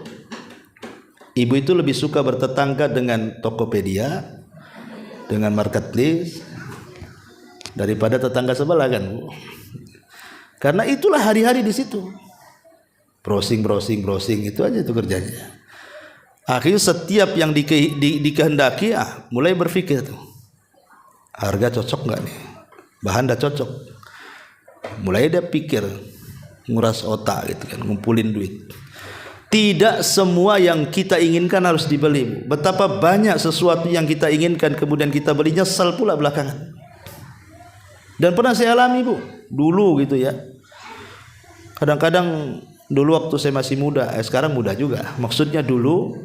Ibu itu lebih suka bertetangga dengan Tokopedia, dengan Marketplace daripada tetangga sebelah kan Bu. Karena itulah hari-hari di situ. Browsing itu aja itu kerjanya. Akhirnya setiap yang dikehendaki mulai berpikir tuh. Harga cocok enggak nih? Bahan dah cocok. Mulai dia pikir, nguras otak gitu kan, ngumpulin duit. Tidak semua yang kita inginkan harus dibeli Bu. Betapa banyak sesuatu yang kita inginkan kemudian kita beli, nyesal pula belakangan. Dan pernah saya alami Bu, dulu gitu ya. Kadang-kadang dulu waktu saya masih muda, sekarang muda juga. Maksudnya dulu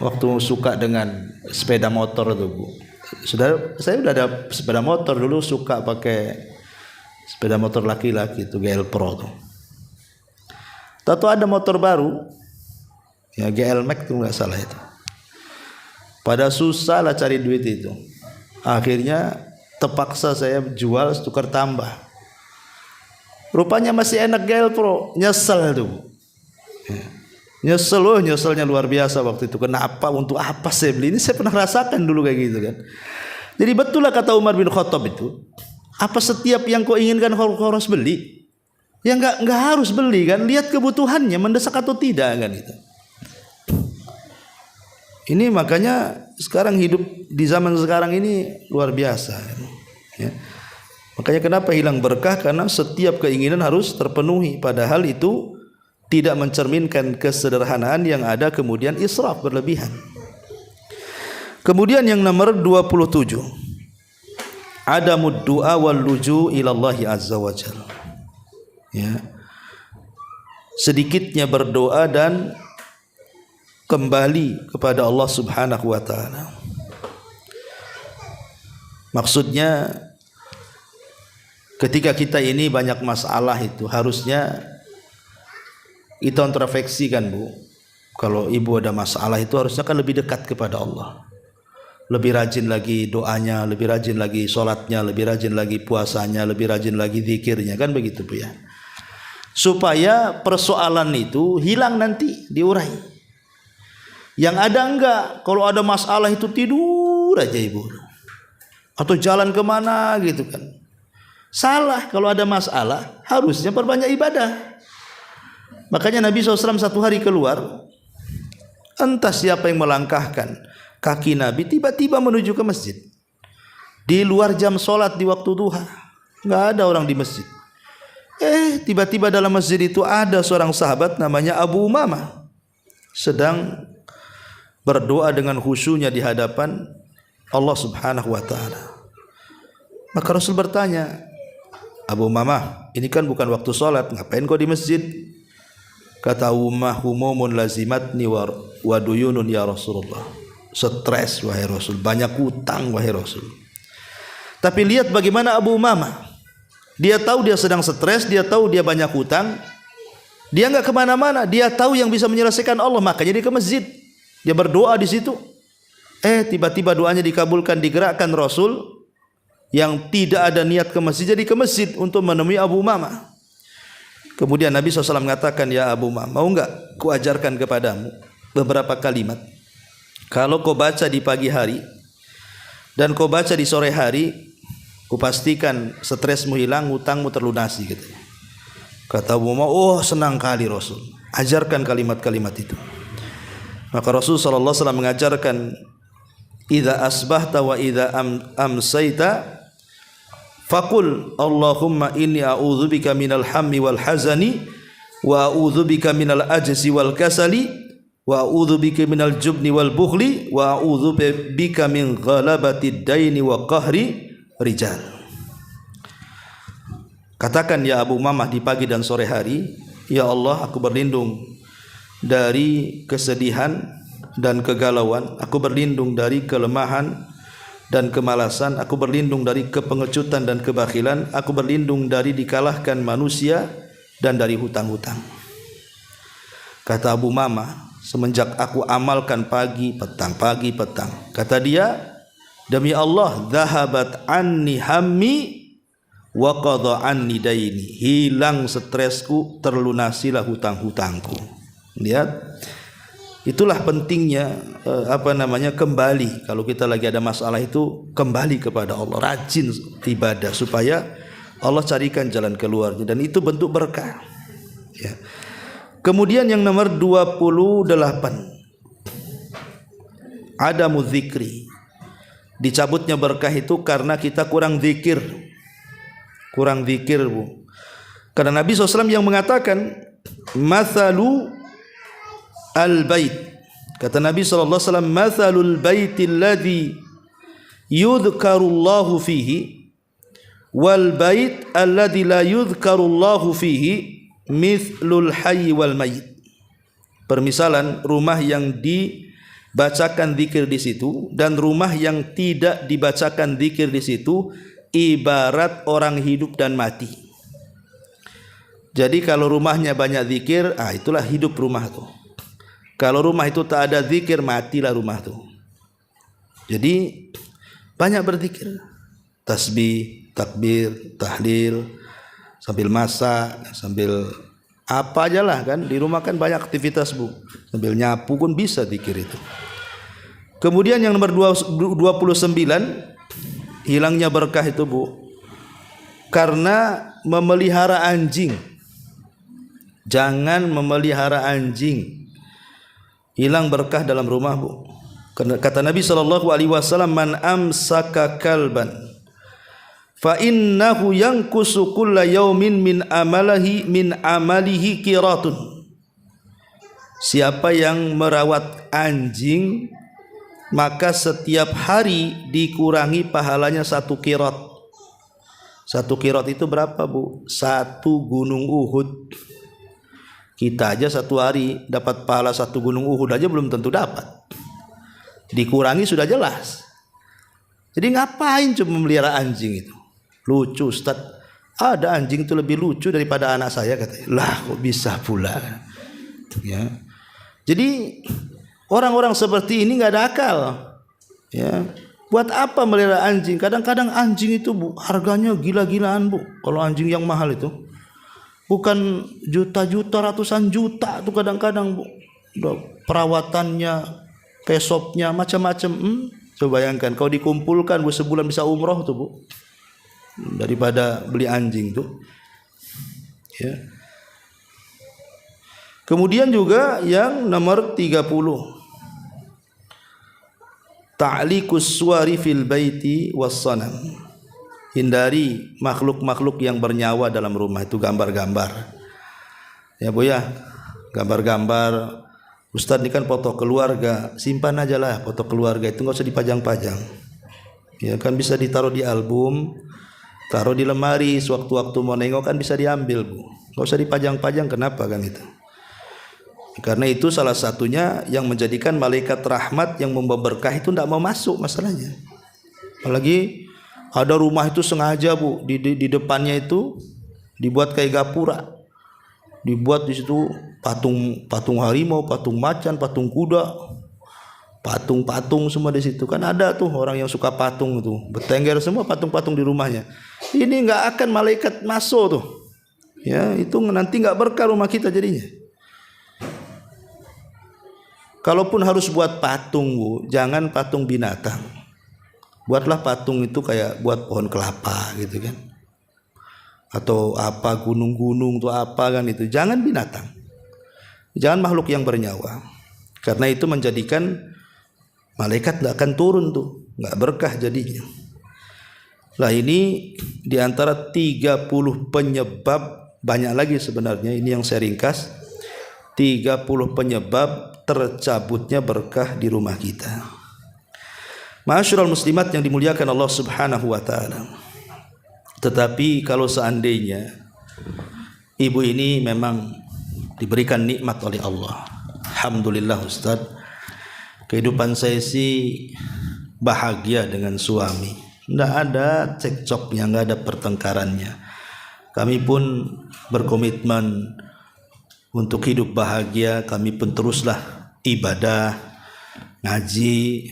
waktu suka dengan sepeda motor tuh Bu. Saya udah ada sepeda motor dulu, suka pakai sepeda motor laki-laki itu GL Pro tuh. Tahu ada motor baru, ya GL Max tuh nggak salah itu. Pada susah lah cari duit itu. Akhirnya terpaksa saya jual tukar tambah. Rupanya masih enak GL Pro, nyesel tuh. Ya. Nyeselnya luar biasa waktu itu. Kenapa? Untuk apa saya beli ini? Saya pernah rasakan dulu kayak gitu kan. Jadi betul lah kata Umar bin Khattab itu. Apa setiap yang kau inginkan kau harus beli? Ya enggak harus beli kan. Lihat kebutuhannya mendesak atau tidak kan itu. Ini makanya sekarang hidup di zaman sekarang ini luar biasa. Ya. Makanya kenapa hilang berkah? Karena setiap keinginan harus terpenuhi. Padahal itu tidak mencerminkan kesederhanaan yang ada, kemudian israf berlebihan. Kemudian yang nomor 27. Adamud du'a wal luju ilallahi azza wa jalla. Ya. Sedikitnya berdoa dan kembali kepada Allah Subhanahu wa taala. Maksudnya ketika kita ini banyak masalah itu harusnya kita introspeksi kan Bu. Kalau ibu ada masalah itu harusnya kan lebih dekat kepada Allah. Lebih rajin lagi doanya, lebih rajin lagi sholatnya, lebih rajin lagi puasanya, lebih rajin lagi zikirnya, kan begitu Bu ya. Supaya persoalan itu hilang nanti, diurai. Yang ada enggak, kalau ada masalah itu tidur aja ibu. Atau jalan kemana gitu kan. Salah, kalau ada masalah harusnya perbanyak ibadah. Makanya Nabi SAW satu hari keluar, Entah siapa yang melangkahkan kaki Nabi tiba-tiba menuju ke masjid. Di luar jam sholat di waktu duha, nggak ada orang di masjid. Tiba-tiba dalam masjid itu ada seorang sahabat namanya Abu Umamah sedang berdoa dengan khusyunya di hadapan Allah Subhanahu wa taala. Maka Rasul bertanya, Abu Umamah, ini kan bukan waktu sholat, ngapain kau di masjid? Kata Umamah, humumun lazimatni wa duyunun ya Rasulullah. Stres wahai Rasul, banyak hutang wahai Rasul. Tapi lihat bagaimana Abu Umamah. Dia tahu dia sedang stres, dia tahu dia banyak hutang. Dia enggak kemana-mana, dia tahu yang bisa menyelesaikan Allah, makanya dia ke masjid. Dia berdoa di situ. Tiba-tiba doanya dikabulkan, digerakkan Rasul yang tidak ada niat ke masjid jadi ke masjid untuk menemui Abu Umamah. Kemudian Nabi SAW mengatakan, ya Abu Umamah, mau enggak ku ajarkan kepadamu beberapa kalimat. Kalau kau baca di pagi hari dan kau baca di sore hari, ku pastikan stresmu hilang, hutangmu terlunasi. Gitu. Kata Abu Umamah, oh senang kali Rasul, ajarkan kalimat-kalimat itu. Maka Rasul SAW mengajarkan, idza asbahta wa idza amsayta faqul Allahumma inni a'udzubika minal hammi wal hazani wa a'udzubika minal ajzi wal kasali wa a'udzubika minal jubni wal bukhli wa a'udzubika min ghalabatid daini wa qahri rijal. Katakan ya Abu Umamah di pagi dan sore hari, ya Allah, aku berlindung dari kesedihan dan kegalauan, aku berlindung dari kelemahan dan kemalasan, aku berlindung dari kepengecutan dan kebakhilan, aku berlindung dari dikalahkan manusia dan dari hutang-hutang. Kata Abu Umamah, semenjak aku amalkan pagi petang, kata dia, demi Allah, dhahabat anni hammi wa qadha anni daini, hilang stresku, terlunasilah hutang-hutangku. Lihat, itulah pentingnya kembali. Kalau kita lagi ada masalah itu kembali kepada Allah, rajin ibadah supaya Allah carikan jalan keluarnya, dan itu bentuk berkah. Ya. Kemudian yang nomor 28, adamu dzikri. Dicabutnya berkah itu karena kita kurang zikir. Bu. Karena Nabi SAW yang mengatakan, mathalu al-bait. Kata Nabi SAW, mathalul baitil ladzi yudhkarullahu fihi wal bait alladzi la yudhkarullahu fihi mithlul hayy wal mayyit. Permisalan rumah yang dibacakan zikir di situ dan rumah yang tidak dibacakan zikir di situ ibarat orang hidup dan mati. Jadi kalau rumahnya banyak zikir, itulah hidup rumah tuh. Kalau rumah itu tak ada zikir, matilah rumah tuh. Jadi banyak berzikir, tasbih, takbir, tahlil, sambil masak, sambil apa aja lah kan. Di rumah kan banyak aktivitas bu, sambil nyapu pun bisa zikir itu. Kemudian yang nomor 29, hilangnya berkah itu bu, karena memelihara anjing. Jangan memelihara anjing, hilang berkah dalam rumah bu. Kata Nabi SAW, man amsaka kalban fa innahu yankusu kulla yaumin min amalihi qiratun. Siapa yang merawat anjing, maka setiap hari dikurangi pahalanya 1 qirat. 1 qirat itu berapa bu? 1 gunung Uhud. Kita aja 1 hari dapat pahala 1 gunung Uhud aja belum tentu dapat. Dikurangi sudah jelas. Jadi ngapain cuma memelihara anjing itu? Lucu Ustaz. Ada anjing itu lebih lucu daripada anak saya, katanya. Lah kok bisa pula? Ya. Jadi orang-orang seperti ini nggak ada akal. Ya. Buat apa melihara anjing? Kadang-kadang anjing itu bu, harganya gila-gilaan bu. Kalau anjing yang mahal itu, bukan juta-juta, ratusan juta tuh kadang-kadang bu. Perawatannya, pesopnya, macam-macam. Coba bayangkan, kalau dikumpulkan bu, sebulan bisa umroh tuh bu, daripada beli anjing tuh. Ya. Kemudian juga yang nomor 30, ta'liqus suwari fil baiti wassanam. Hindari makhluk-makhluk yang bernyawa dalam rumah itu, gambar-gambar. Ya Bu ya, gambar-gambar. Ustadz ini kan foto keluarga, simpan aja lah foto keluarga itu, nggak usah dipajang-pajang. Ya kan bisa ditaruh di album, taruh di lemari, sewaktu-waktu mau nengok kan bisa diambil Bu. Nggak usah dipajang-pajang, kenapa kan itu? Karena itu salah satunya yang menjadikan malaikat rahmat yang membawa berkah itu tidak mau masuk masalahnya. Apalagi ada rumah itu sengaja Bu, di depannya itu dibuat kayak gapura, dibuat di situ patung harimau, patung macan, patung kuda, patung semua di situ. Kan ada tuh orang yang suka patung itu, bertengger semua patung-patung di rumahnya. Ini nggak akan malaikat masuk tuh. Ya itu nanti nggak berkah rumah kita jadinya. Kalaupun harus buat patung Bu, jangan patung binatang. Buatlah patung itu kayak buat pohon kelapa gitu kan, atau apa gunung-gunung tuh apa kan itu. Jangan binatang, jangan makhluk yang bernyawa. Karena itu menjadikan malaikat tidak akan turun tuh, nggak berkah jadinya. Lah ini diantara 30 penyebab, banyak lagi sebenarnya, ini yang saya ringkas. 30 penyebab tercabutnya berkah di rumah kita. Ma'asyiral muslimat yang dimuliakan Allah Subhanahu wa taala. Tetapi kalau seandainya ibu ini memang diberikan nikmat oleh Allah, alhamdulillah Ustaz, kehidupan saya sih bahagia dengan suami, tidak ada cekcoknya, nggak ada pertengkarannya. Kami pun berkomitmen untuk hidup bahagia. Kami pun teruslah ibadah, ngaji,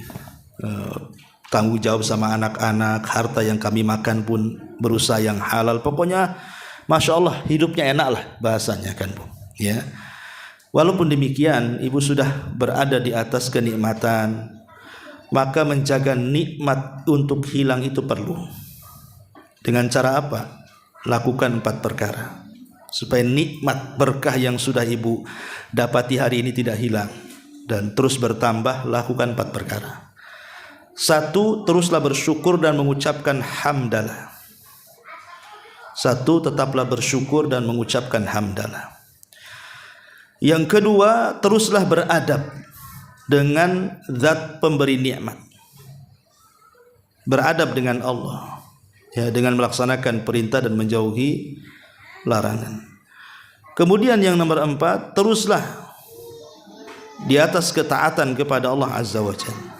tanggung jawab sama anak-anak. Harta yang kami makan pun berusaha yang halal. Pokoknya Masya Allah hidupnya enak lah bahasanya kan Bu ya. Walaupun demikian ibu sudah berada di atas kenikmatan, maka menjaga nikmat untuk hilang itu perlu. Dengan cara apa? Lakukan 4 perkara supaya nikmat berkah yang sudah ibu dapati hari ini tidak hilang dan terus bertambah. Lakukan 4 perkara. 1, teruslah bersyukur dan mengucapkan hamdalah. 1, tetaplah bersyukur dan mengucapkan hamdalah. Yang kedua, teruslah beradab dengan zat pemberi nikmat. Beradab dengan Allah ya, dengan melaksanakan perintah dan menjauhi larangan. Kemudian yang nomor 4, teruslah di atas ketaatan kepada Allah Azza wa Jalla.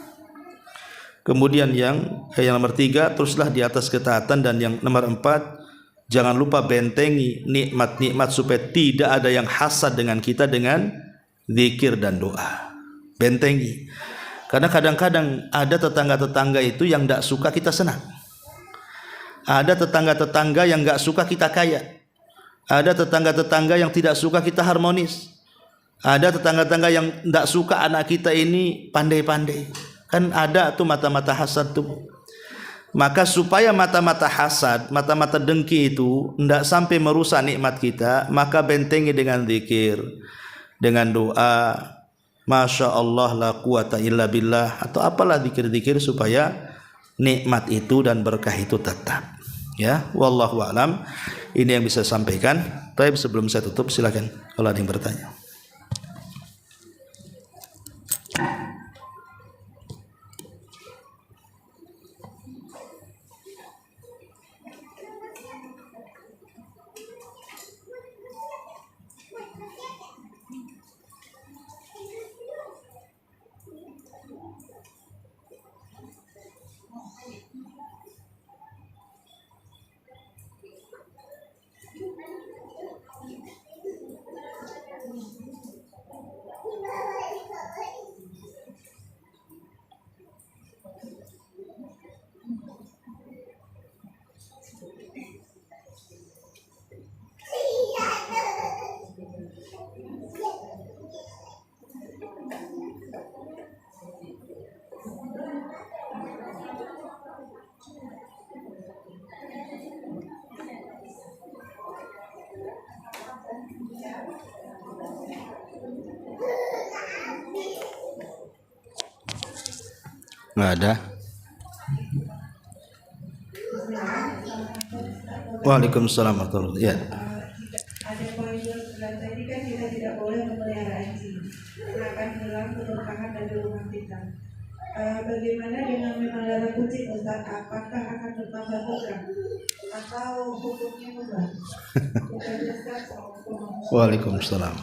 Kemudian yang nomor 3, teruslah di atas ketaatan. Dan yang nomor 4, jangan lupa bentengi nikmat-nikmat supaya tidak ada yang hasad dengan kita dengan zikir dan doa. Bentengi. Karena kadang-kadang ada tetangga-tetangga itu yang tidak suka kita senang. Ada tetangga-tetangga yang nggak suka kita kaya. Ada tetangga-tetangga yang tidak suka kita harmonis. Ada tetangga-tetangga yang tidak suka anak kita ini pandai-pandai. Kan ada tuh mata-mata hasad tuh. Maka supaya mata-mata hasad, mata-mata dengki itu tidak sampai merusak nikmat kita, maka bentengi dengan zikir, dengan doa, Masya Allah la quwata illa billah, atau apalah zikir-zikir supaya nikmat itu dan berkah itu tetap. Ya, wallahu a'lam. Ini yang bisa sampaikan. Tapi sebelum saya tutup, silakan kalau ada yang bertanya. Nggak ada. Waalaikumsalam warahmatullahi wabarakatuh. Ya. Ada poin tadi kan kita tidak boleh memelihara anjing, karena akan hilang keberkahan dari rumah kita. Bagaimana dengan memelihara kucing, Ustaz? Apakah akan bertambah berkah atau hukumnya mubah? Waalaikumsalam.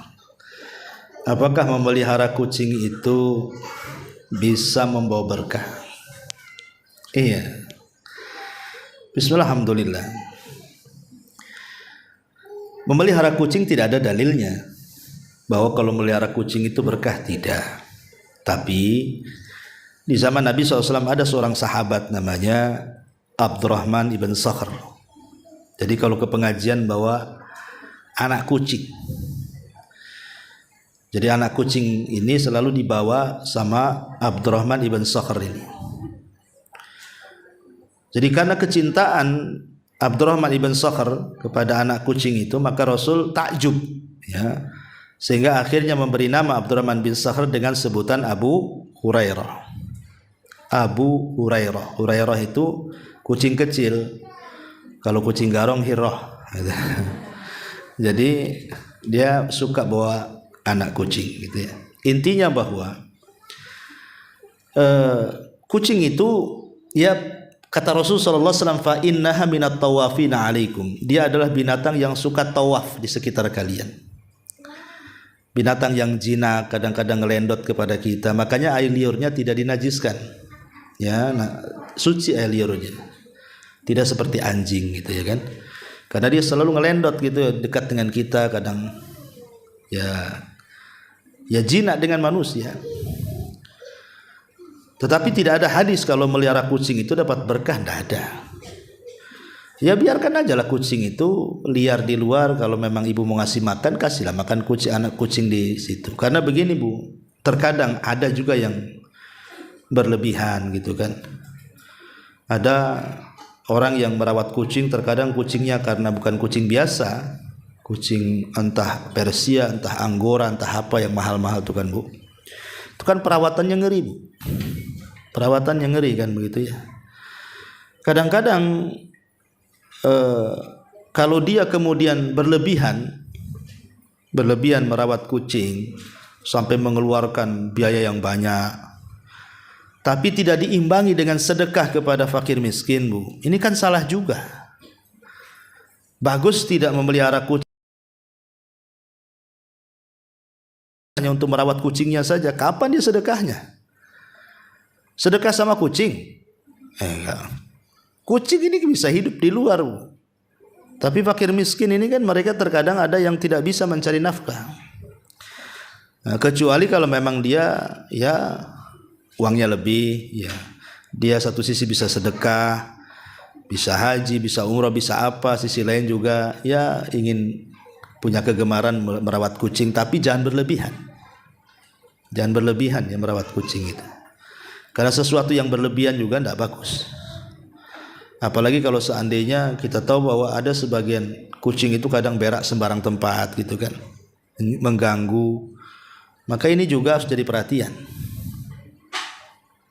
Apakah memelihara kucing itu bisa membawa berkah? Iya. Bismillah, alhamdulillah. Memelihara kucing tidak ada dalilnya bahwa kalau memelihara kucing itu berkah, tidak. Tapi di zaman Nabi SAW ada seorang sahabat namanya Abdurrahman ibn Sakhr. Jadi kalau ke pengajian bawa anak kucing. Jadi anak kucing ini selalu dibawa sama Abdurrahman ibn Sakhr ini. Jadi karena kecintaan Abdurrahman ibn Sakhr kepada anak kucing itu, maka Rasul takjub, ya, sehingga akhirnya memberi nama Abdurrahman bin Sakhr dengan sebutan Abu Hurairah. Abu Hurairah. Hurairah itu kucing kecil. Kalau kucing garong Hirah. Jadi dia suka bawa anak kucing, gitu ya. Intinya bahwa kucing itu, ya, kata Rasul sallallahu alaihi wasallam, fa innaha minat tawafina alaikum. Dia adalah binatang yang suka tawaf di sekitar kalian. Binatang yang jinak, kadang-kadang ngelendot kepada kita. Makanya air liurnya tidak dinajiskan. Ya, suci air liurnya. Tidak seperti anjing, gitu ya kan. Karena dia selalu ngelendot gitu dekat dengan kita, kadang ya jinak dengan manusia. Tetapi tidak ada hadis kalau melihara kucing itu dapat berkah, tidak ada. Ya biarkan aja lah kucing itu liar di luar. Kalau memang ibu mau ngasih makan, kasihlah makan kucing, anak kucing di situ. Karena begini Bu, terkadang ada juga yang berlebihan gitu kan. Ada orang yang merawat kucing, terkadang kucingnya karena bukan kucing biasa, kucing entah Persia, entah Anggora, entah apa yang mahal-mahal itu kan Bu. Itu kan perawatannya ngeri Bu. Perawatan yang ngeri kan begitu ya. Kadang-kadang kalau dia kemudian berlebihan merawat kucing sampai mengeluarkan biaya yang banyak, tapi tidak diimbangi dengan sedekah kepada fakir miskin Bu, ini kan salah juga. Bagus tidak memelihara kucing hanya untuk merawat kucingnya saja. Kapan dia sedekahnya? Sedekah sama kucing? Enggak. Kucing ini bisa hidup di luar, Bu. Tapi fakir miskin ini kan mereka terkadang ada yang tidak bisa mencari nafkah. Nah, kecuali kalau memang dia ya uangnya lebih, ya dia satu sisi bisa sedekah, bisa haji, bisa umrah, bisa apa, sisi lain juga ya ingin punya kegemaran merawat kucing, tapi jangan berlebihan. Jangan berlebihan ya merawat kucing itu. Karena sesuatu yang berlebihan juga tidak bagus. Apalagi kalau seandainya kita tahu bahwa ada sebagian kucing itu kadang berak sembarang tempat gitu kan, mengganggu. Maka ini juga harus jadi perhatian.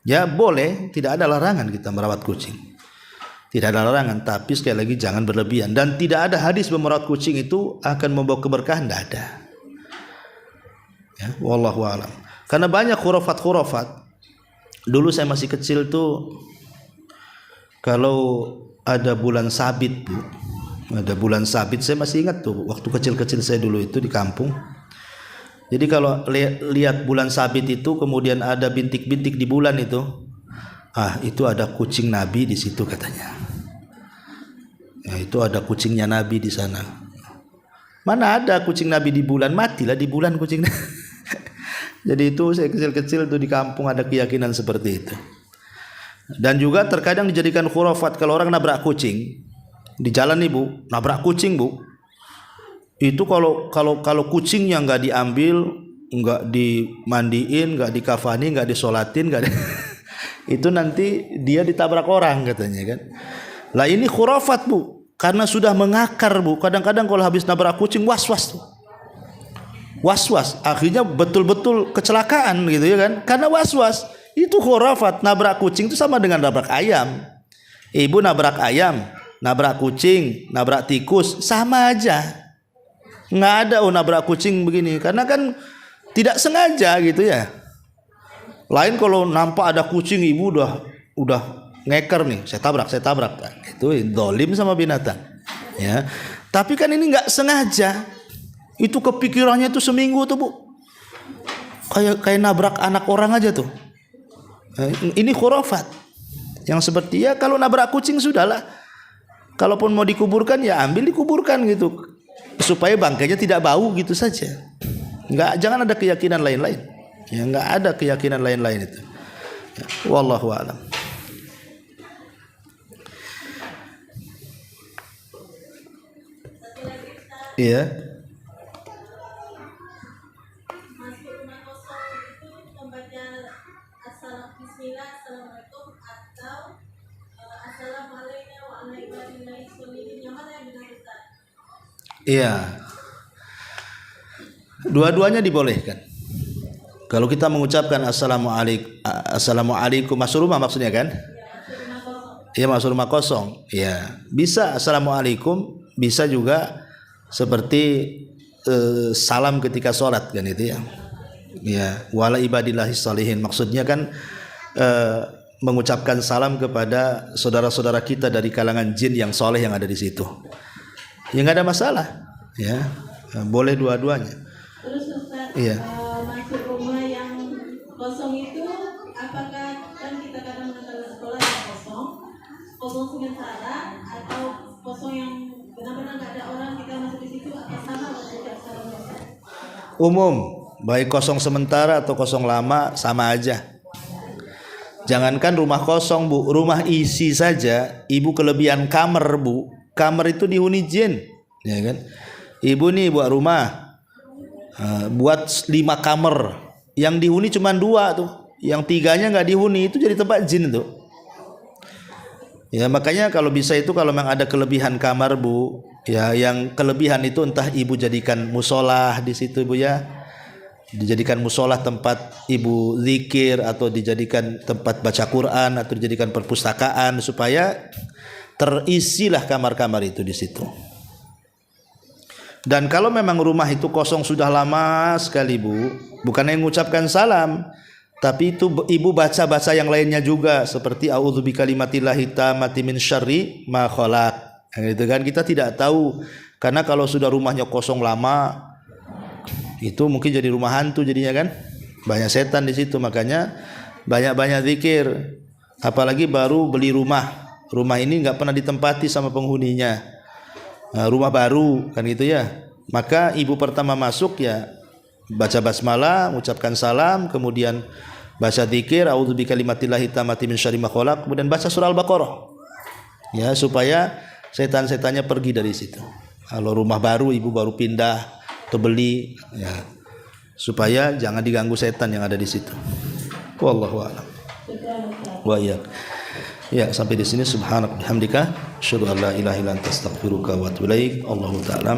Ya boleh, tidak ada larangan kita merawat kucing. Tidak ada larangan, tapi sekali lagi jangan berlebihan. Dan tidak ada hadis merawat kucing itu akan membawa keberkahan, tidak ada. Ya, wallahu a'lam. Karena banyak khurafat-khurafat. Dulu saya masih kecil tuh, kalau ada bulan sabit Bu, ada bulan sabit, saya masih ingat tuh waktu kecil-kecil saya dulu itu di kampung. Jadi kalau lihat bulan sabit itu kemudian ada bintik-bintik di bulan itu, itu ada kucing Nabi di situ katanya. Ya, itu ada kucingnya Nabi di sana. Mana ada kucing Nabi di bulan? Matilah di bulan kucing. Jadi itu saya kecil-kecil tuh di kampung ada keyakinan seperti itu. Dan juga terkadang dijadikan khurafat kalau orang nabrak kucing di jalan nih Bu, nabrak kucing Bu. Itu kalau kucingnya nggak diambil, nggak dimandiin, nggak dikafani, nggak disolatin, itu nanti dia ditabrak orang katanya kan. Lah ini khurafat Bu, karena sudah mengakar Bu. Kadang-kadang kalau habis nabrak kucing was-was tuh. Was-was, akhirnya betul-betul kecelakaan gitu ya kan. Karena was-was, Itu khurafat. Nabrak kucing itu sama dengan nabrak ayam. Ibu nabrak ayam, nabrak kucing, nabrak tikus, sama aja. Nggak ada nabrak kucing begini, karena kan tidak sengaja gitu ya. Lain kalau nampak ada kucing, ibu udah ngeker nih, saya tabrak. Itu dolim sama binatang. Ya. Tapi kan ini nggak sengaja. Itu kepikirannya tuh seminggu tuh bu. Kayak nabrak anak orang aja tuh. Ini khurafat. Yang seperti ya kalau nabrak kucing sudahlah. Kalaupun mau dikuburkan ya ambil dikuburkan gitu. Supaya bangkainya tidak bau gitu saja. Jangan ada keyakinan lain-lain. Ya enggak ada keyakinan lain-lain itu. Ya, wallahu a'lam. Iya. Masuk rumah kosong itu membaca Bismillah, Assalamualaikum atau Assalamualaikum warahmatullahi wabarakatuh. Yang mana yang benar Ustaz? Iya. Dua-duanya dibolehkan. Kalau kita mengucapkan assalamualaikum masuk rumah maksudnya kan? Iya, masuk rumah kosong. Iya, bisa assalamualaikum, bisa juga seperti salam ketika sholat kan itu ya. Ya, wala ibadillahi sholihin, maksudnya kan mengucapkan salam kepada saudara-saudara kita dari kalangan jin yang soleh yang ada di situ. Ya nggak ada masalah. Ya, boleh dua-duanya. Terus Ustaz, Iya. masuk rumah yang kosong itu apakah kan kita kadang mengatakan sekolah yang kosong sementara atau kosong yang benar-benar nggak ada orang kita masuk di situ atau sama maksudnya Umum, baik kosong sementara atau kosong lama sama aja. Jangankan rumah kosong bu, rumah isi saja. Ibu kelebihan kamar bu, kamar itu dihuni jin, ya kan? Ibu nih buat rumah, buat 5 kamar, yang dihuni cuma 2 tuh, yang 3-nya nggak dihuni, itu jadi tempat jin tuh. Ya makanya kalau bisa itu kalau memang ada kelebihan kamar bu, ya yang kelebihan itu entah ibu jadikan musola di situ bu ya, dijadikan musola tempat ibu zikir atau dijadikan tempat baca Quran atau dijadikan perpustakaan supaya terisilah kamar-kamar itu di situ. Dan kalau memang rumah itu kosong sudah lama sekali bu, bukan yang mengucapkan salam, tapi itu ibu baca-baca yang lainnya juga seperti a'udzu bikalimatillahi tammati min syarri ma khalaq. Gitu kan, kita tidak tahu karena kalau sudah rumahnya kosong lama itu mungkin jadi rumah hantu jadinya kan. Banyak setan di situ, makanya banyak-banyak zikir. Apalagi baru beli rumah. Rumah ini enggak pernah ditempati sama penghuninya. Rumah baru kan gitu ya. Maka ibu pertama masuk ya baca basmalah, mengucapkan salam, kemudian baca zikir a'udzu bikalimatillahi tammati min syarri ma khalaq, kemudian baca surah Al-Baqarah. Ya, supaya setan-setannya pergi dari situ. Kalau rumah baru ibu baru pindah atau beli ya, supaya jangan diganggu setan yang ada di situ. Wallahu a'lam. Wa iyyak. Ya, sampai di sini subhanak bihamdika asyhadu an la ilaha illa anta astaghfiruka wa atubu ilaik. Allahu ta'ala.